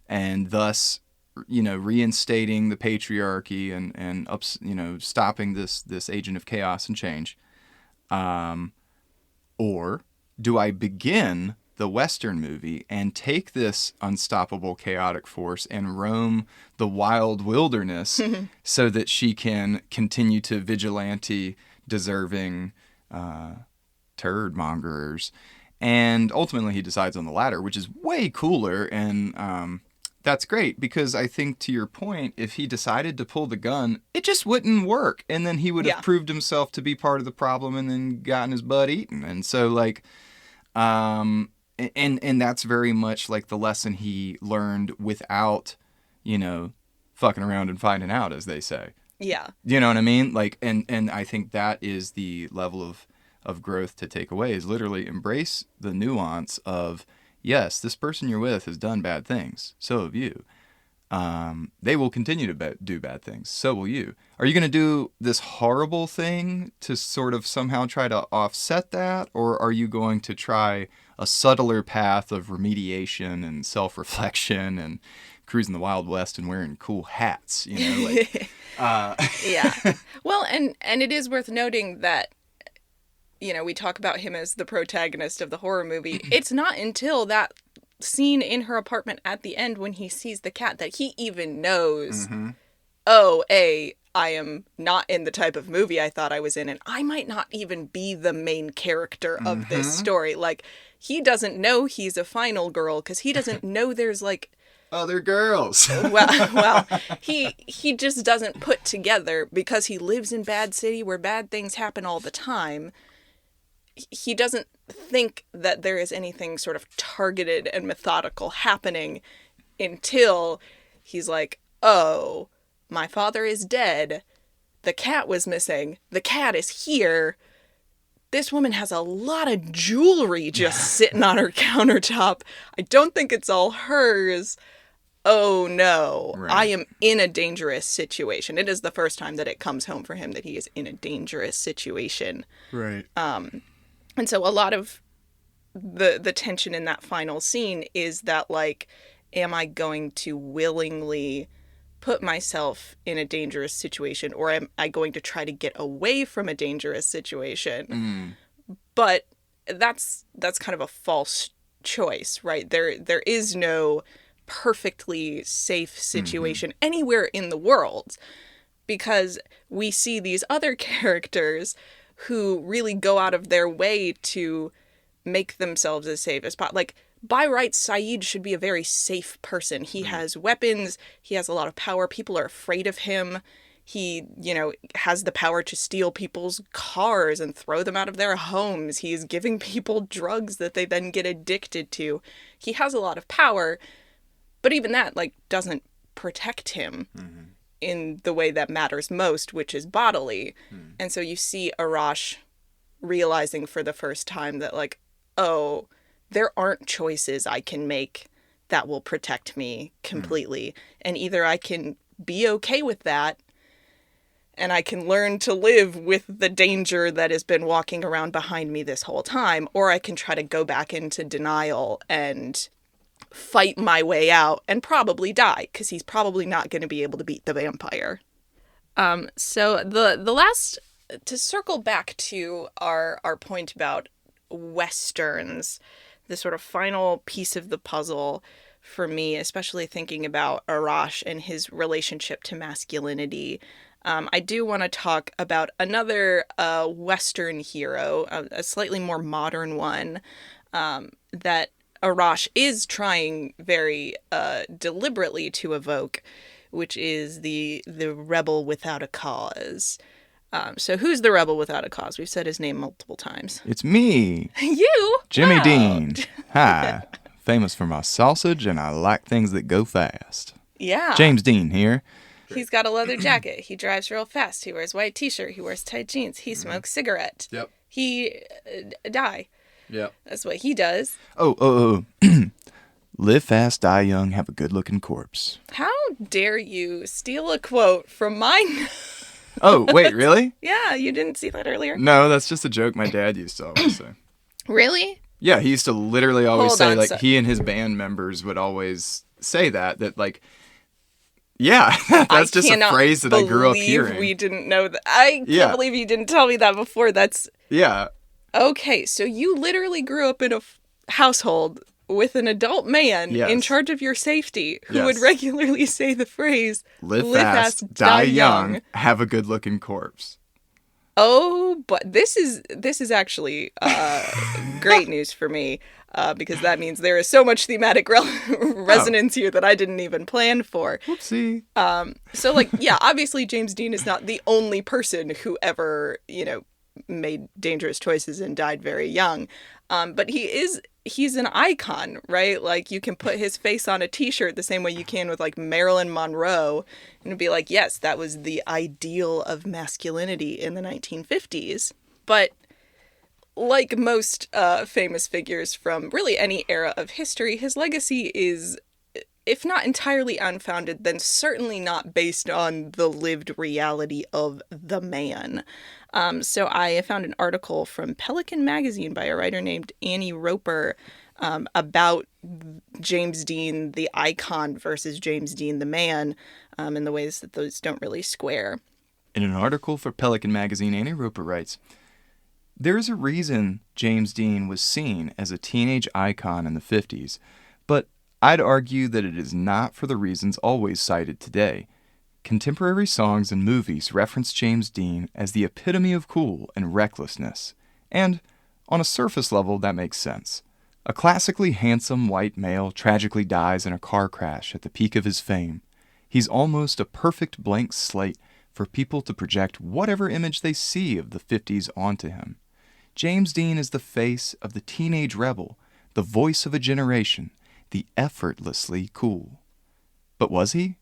and thus, reinstating the patriarchy and stopping this agent of chaos and change? Or do I begin the Western movie and take this unstoppable chaotic force and roam the wild wilderness so that she can continue to vigilante deserving turd mongerers? And ultimately he decides on the latter, which is way cooler. And that's great, because I think, to your point, if he decided to pull the gun, it just wouldn't work. And then he would have proved himself to be part of the problem and then gotten his butt eaten. And so, like, and that's very much like the lesson he learned without, fucking around and finding out, as they say. Yeah. You know what I mean? Like, and I think that is the level of growth to take away, is literally embrace the nuance of, yes, this person you're with has done bad things. So have you. They will continue to do bad things. So will you. Are you going to do this horrible thing to sort of somehow try to offset that? Or are you going to try a subtler path of remediation and self-reflection and cruising the Wild West and wearing cool hats? Yeah. Well, and it is worth noting that, we talk about him as the protagonist of the horror movie. It's not until that scene in her apartment at the end when he sees the cat that he even knows, I am not in the type of movie I thought I was in, and I might not even be the main character of this story. Like, he doesn't know he's a final girl, because he doesn't know there's, like, other girls. well, he just doesn't put together, because he lives in Bad City where bad things happen all the time. He doesn't think that there is anything sort of targeted and methodical happening until he's like, oh, my father is dead. The cat was missing. The cat is here. This woman has a lot of jewelry just sitting on her countertop. I don't think it's all hers. Oh no, Right. I am in a dangerous situation. It is the first time that it comes home for him that he is in a dangerous situation. Right. And so a lot of the tension in that final scene is that, like, am I going to willingly put myself in a dangerous situation, or am I going to try to get away from a dangerous situation? But that's kind of a false choice, right? There is no perfectly safe situation anywhere in the world, because we see these other characters who really go out of their way to make themselves as safe as possible. Like, by rights, Cited should be a very safe person. He has weapons. He has a lot of power. People are afraid of him. He, has the power to steal people's cars and throw them out of their homes. He is giving people drugs that they then get addicted to. He has a lot of power, but even that, like, doesn't protect him in the way that matters most, which is bodily. And so you see Arash realizing for the first time that, like, oh, there aren't choices I can make that will protect me completely. And either I can be okay with that, and I can learn to live with the danger that has been walking around behind me this whole time, or I can try to go back into denial and fight my way out and probably die, because he's probably not going to be able to beat the vampire. So the last, to circle back to our point about Westerns, the sort of final piece of the puzzle for me, especially thinking about Arash and his relationship to masculinity, I do want to talk about another Western hero, a slightly more modern one, that Arash is trying very deliberately to evoke, which is the rebel without a cause. So who's the rebel without a cause? We've said his name multiple times. It's me, You? Jimmy Wow. Dean. Hi. Famous for my sausage, and I like things that go fast. Yeah. James Dean here. He's got a leather jacket. He drives real fast. He wears white t-shirt. He wears tight jeans. He smokes cigarette. Yep. He die. Yep. That's what he does. Oh. Live fast, die young, have a good-looking corpse. How dare you steal a quote from mine? Oh, wait, really? Yeah, you didn't see that earlier? No, that's just a joke my dad used to always say. Really? Yeah, he used to literally always Hold say, on, like, so- he and his band members would always say that, like, yeah, that's just a cannot phrase that I grew up believe hearing. We didn't know that. I can't believe you didn't tell me that before. That's Yeah. okay. So you literally grew up in a household with an adult man Yes. in charge of your safety who Yes. would regularly say the phrase Live fast, die young, have a good-looking corpse. Oh, but this is actually great news for me, because that means there is so much thematic resonance here that I didn't even plan for. Whoopsie. So, like, yeah, obviously James Dean is not the only person who ever, made dangerous choices and died very young. But he's an icon, right? Like, you can put his face on a t-shirt the same way you can with, like, Marilyn Monroe and be like, yes, that was the ideal of masculinity in the 1950s. But like most famous figures from really any era of history, his legacy is, if not entirely unfounded, then certainly not based on the lived reality of the man. So I found an article from Pelican magazine by a writer named Annie Roper about James Dean, the icon, versus James Dean, the man, and the ways that those don't really square. In an article for Pelican magazine, Annie Roper writes, "There is a reason James Dean was seen as a teenage icon in the 50s, but I'd argue that it is not for the reasons always cited today. Contemporary songs and movies reference James Dean as the epitome of cool and recklessness, and on a surface level that makes sense. A classically handsome white male tragically dies in a car crash at the peak of his fame. He's almost a perfect blank slate for people to project whatever image they see of the 50s onto him. James Dean is the face of the teenage rebel, the voice of a generation, the effortlessly cool." But was he?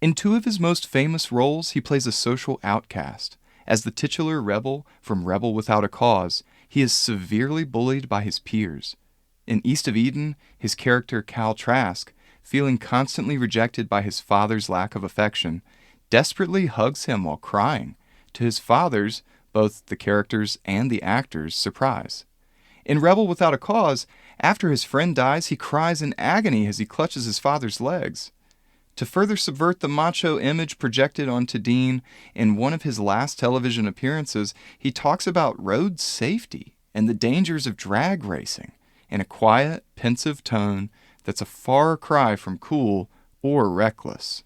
In two of his most famous roles, he plays a social outcast. As the titular rebel from Rebel Without a Cause, he is severely bullied by his peers. In East of Eden, his character Cal Trask, feeling constantly rejected by his father's lack of affection, desperately hugs him while crying, to his father's, both the character's and the actor's, surprise. In Rebel Without a Cause, after his friend dies, he cries in agony as he clutches his father's legs. To further subvert the macho image projected onto Dean, in one of his last television appearances, he talks about road safety and the dangers of drag racing in a quiet, pensive tone that's a far cry from cool or reckless.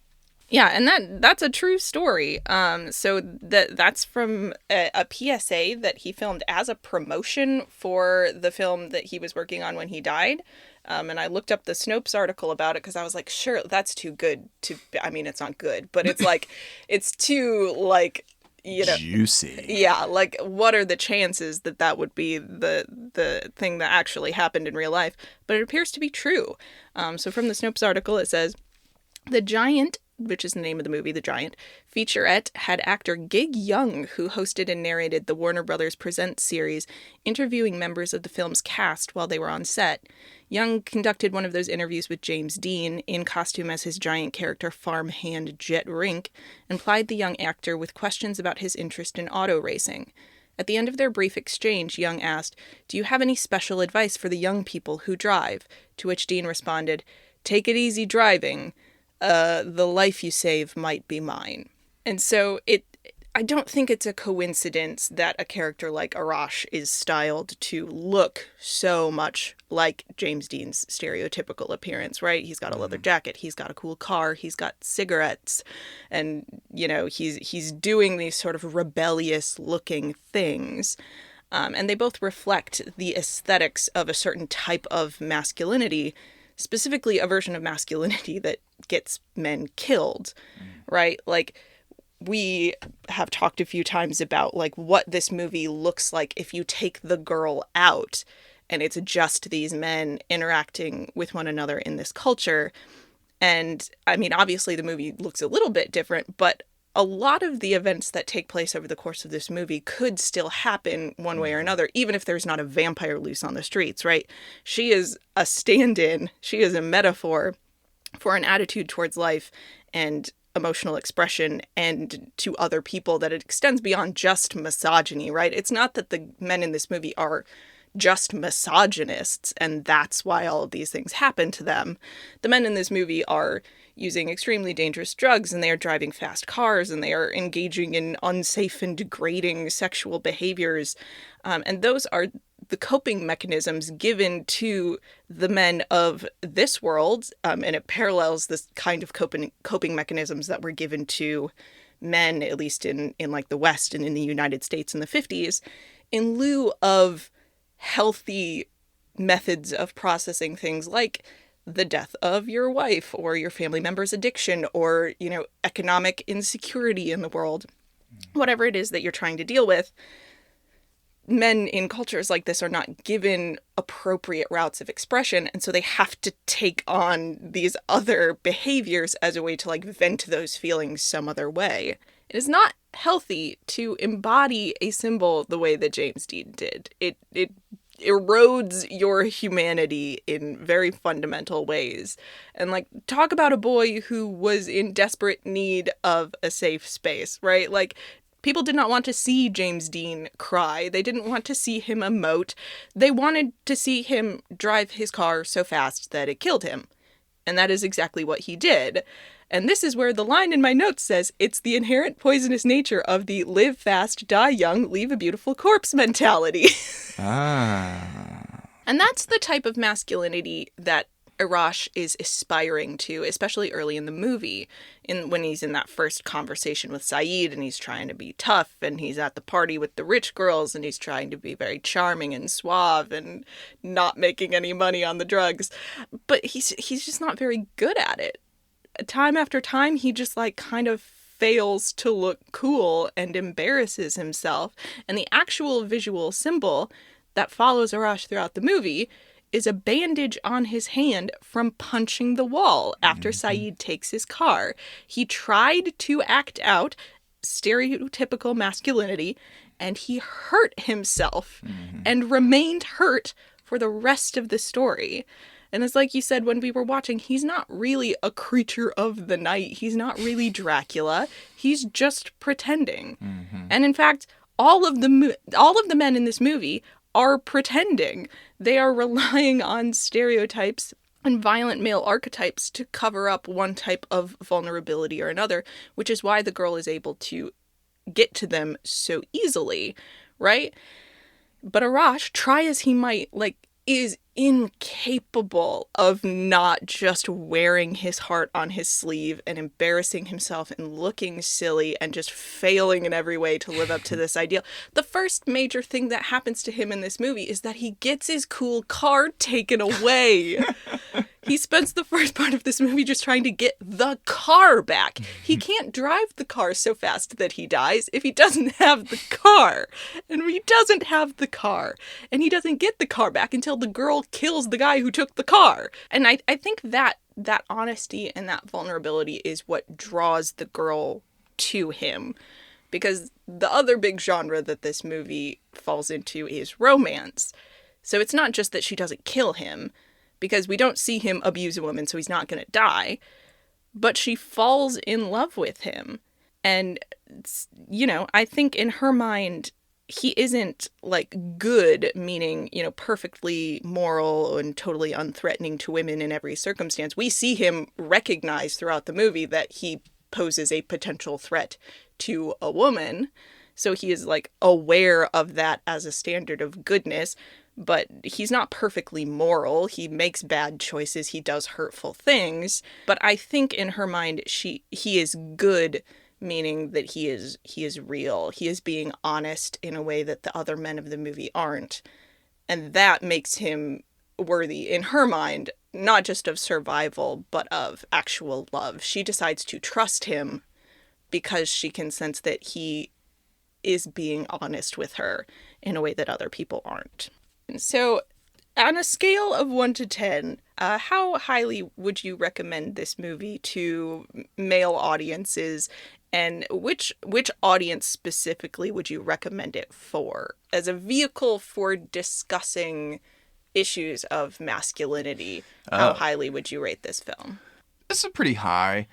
Yeah, and that's a true story. So that's from a PSA that he filmed as a promotion for the film that he was working on when he died. And I looked up the Snopes article about it because I was like, sure, that's too good to. I mean, it's not good, but it's like, it's too, like, Juicy. Yeah, like, what are the chances that that would be the thing that actually happened in real life? But it appears to be true. So from the Snopes article, it says, "The Giant," which is the name of the movie, The Giant, featurette had actor Gig Young, who hosted and narrated the Warner Brothers Presents series, interviewing members of the film's cast while they were on set. Young conducted one of those interviews with James Dean, in costume as his giant character farmhand Jet Rink, and plied the young actor with questions about his interest in auto racing. At the end of their brief exchange, Young asked, "Do you have any special advice for the young people who drive?" To which Dean responded, "Take it easy driving. The life you save might be mine." And so I don't think it's a coincidence that a character like Arash is styled to look so much like James Dean's stereotypical appearance, right? He's got a leather jacket, he's got a cool car, he's got cigarettes, and, you know, he's doing these sort of rebellious looking things. And they both reflect the aesthetics of a certain type of masculinity, specifically a version of masculinity that gets men killed, right? Like, we have talked a few times about like what this movie looks like if you take the girl out and it's just these men interacting with one another in this culture. And I mean, obviously the movie looks a little bit different, but a lot of the events that take place over the course of this movie could still happen one way or another, even if there's not a vampire loose on the streets, right? She is a stand-in. She is a metaphor for an attitude towards life and emotional expression and to other people that it extends beyond just misogyny, right? It's not that the men in this movie are just misogynists and that's why all of these things happen to them. The men in this movie are using extremely dangerous drugs and they are driving fast cars and they are engaging in unsafe and degrading sexual behaviors. And those are the coping mechanisms given to the men of this world, and it parallels this kind of coping mechanisms that were given to men, at least in like the West and in the United States in the 50s, in lieu of healthy methods of processing things like the death of your wife or your family member's addiction or, you know, economic insecurity in the world, whatever it is that you're trying to deal with. Men in cultures like this are not given appropriate routes of expression, and so they have to take on these other behaviors as a way to like vent those feelings some other way. It is not healthy to embody a symbol the way that James Dean did. It erodes your humanity in very fundamental ways. And like, talk about a boy who was in desperate need of a safe space, right? Like, people did not want to see James Dean cry. They didn't want to see him emote. They wanted to see him drive his car so fast that it killed him. And that is exactly what he did. And this is where the line in my notes says, it's the inherent poisonous nature of the live fast, die young, leave a beautiful corpse mentality. And that's the type of masculinity that Arash is aspiring to, especially early in the movie, when he's in that first conversation with Cited and he's trying to be tough and he's at the party with the rich girls and he's trying to be very charming and suave and not making any money on the drugs. But he's just not very good at it. Time after time, he just like kind of fails to look cool and embarrasses himself. And the actual visual symbol that follows Arash throughout the movie is a bandage on his hand from punching the wall after Cited takes his car. He tried to act out stereotypical masculinity, and he hurt himself and remained hurt for the rest of the story. And it's like you said when we were watching, he's not really a creature of the night. He's not really Dracula. He's just pretending. And in fact, all of the men in this movie are pretending. They are relying on stereotypes and violent male archetypes to cover up one type of vulnerability or another, which is why the girl is able to get to them so easily, right? But Arash, try as he might, like, is incapable of not just wearing his heart on his sleeve and embarrassing himself and looking silly and just failing in every way to live up to this ideal. The first major thing that happens to him in this movie is that he gets his cool car taken away. He spends the first part of this movie just trying to get the car back. He can't drive the car so fast that he dies if he doesn't have the car. And he doesn't have the car. And he doesn't get the car back until the girl kills the guy who took the car. And I think that honesty and that vulnerability is what draws the girl to him. Because the other big genre that this movie falls into is romance. So it's not just that she doesn't kill him, because we don't see him abuse a woman, so he's not going to die. But she falls in love with him. And, you know, I think in her mind, he isn't like good, meaning, you know, perfectly moral and totally unthreatening to women in every circumstance. We see him recognize throughout the movie that he poses a potential threat to a woman. So he is like aware of that as a standard of goodness, but he's not perfectly moral. He makes bad choices. He does hurtful things. But I think in her mind, he is good, meaning that he is real. He is being honest in a way that the other men of the movie aren't. And that makes him worthy, in her mind, not just of survival, but of actual love. She decides to trust him because she can sense that he is being honest with her in a way that other people aren't. And so, on a scale of 1 to 10, how highly would you recommend this movie to male audiences? And which audience specifically would you recommend it for as a vehicle for discussing issues of masculinity? How highly would you rate this film? This is pretty high.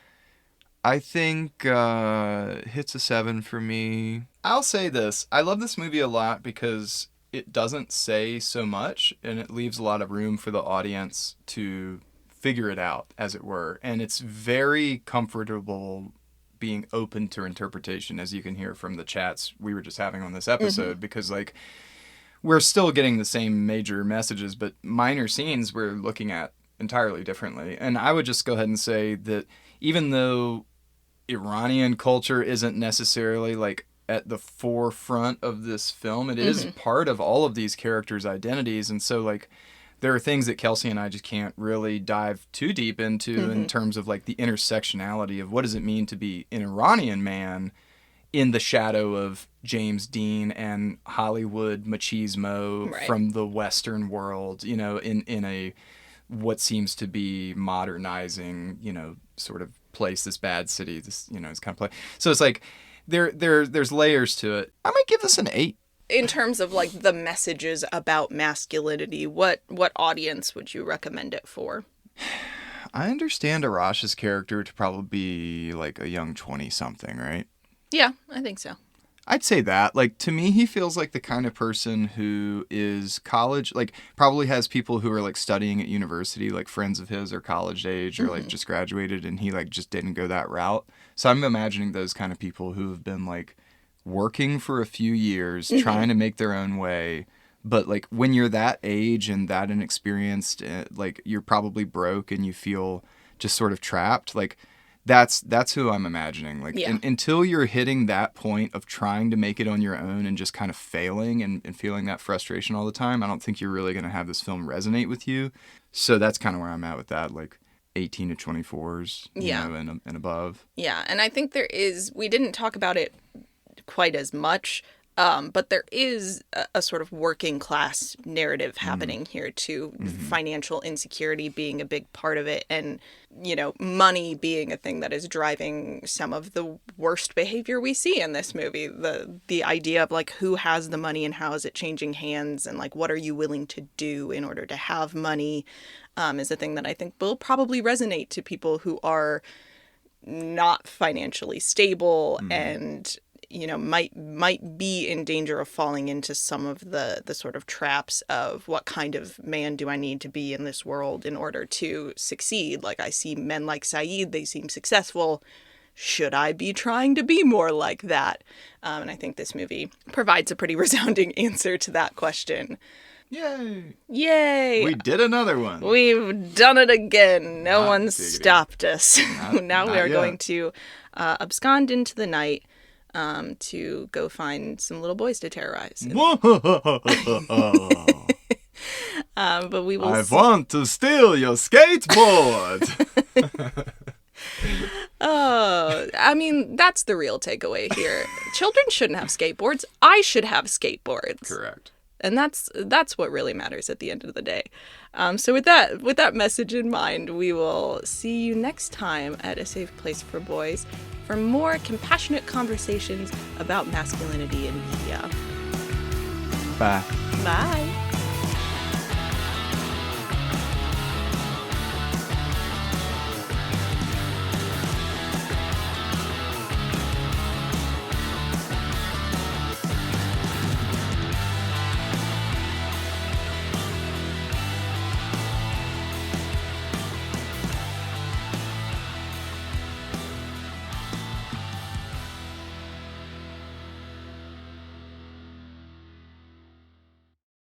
I think hits a 7 for me. I'll say this. I love this movie a lot because it doesn't say so much, and it leaves a lot of room for the audience to figure it out, as it were. And it's very comfortable being open to interpretation, as you can hear from the chats we were just having on this episode, because like we're still getting the same major messages, but minor scenes we're looking at entirely differently. And I would just go ahead and say that even though Iranian culture isn't necessarily like at the forefront of this film, it is part of all of these characters' identities. And so like there are things that Kelcee and I just can't really dive too deep into in terms of like the intersectionality of what does it mean to be an Iranian man in the shadow of James Dean and Hollywood machismo from the Western world, you know, in a what seems to be modernizing, you know, sort of place, this bad city, this, you know, it's kind of play. So it's like there's layers to it. I might give this an 8. In terms of like the messages about masculinity, what audience would you recommend it for? I understand Arash's character to probably be like a young 20-something, right? Yeah, I think so. I'd say that. Like, to me, he feels like the kind of person who is college, like, probably has people who are, like, studying at university, like, friends of his are college age or, like, just graduated, and he, like, just didn't go that route. So I'm imagining those kind of people who have been, like, working for a few years, trying to make their own way. But, like, when you're that age and that inexperienced, like, you're probably broke and you feel just sort of trapped, like, that's who I'm imagining. Like, until you're hitting that point of trying to make it on your own and just kind of failing and feeling that frustration all the time, I don't think you're really going to have this film resonate with you. So that's kind of where I'm at with that, like 18 to 24s, you know, and above. Yeah, and I think we didn't talk about it quite as much, but there is a sort of working class narrative happening here too, financial insecurity being a big part of it, and, you know, money being a thing that is driving some of the worst behavior we see in this movie. The idea of like who has the money and how is it changing hands, and like what are you willing to do in order to have money, is a thing that I think will probably resonate to people who are not financially stable and, you know, might be in danger of falling into some of the sort of traps of what kind of man do I need to be in this world in order to succeed. Like, I see men like Cited, they seem successful. Should I be trying to be more like that? And I think this movie provides a pretty resounding answer to that question. Yay! Yay! We did another one. We've done it again. No Not one diggity. Stopped us. Now not we are yet. going to abscond into the night to go find some little boys to terrorize. But we will. I want to steal your skateboard. Oh, I mean, that's the real takeaway here. Children shouldn't have skateboards. I should have skateboards. Correct. And that's what really matters at the end of the day. So with that message in mind, we will see you next time at A Safe Place for Boys for more compassionate conversations about masculinity in media. Bye. Bye.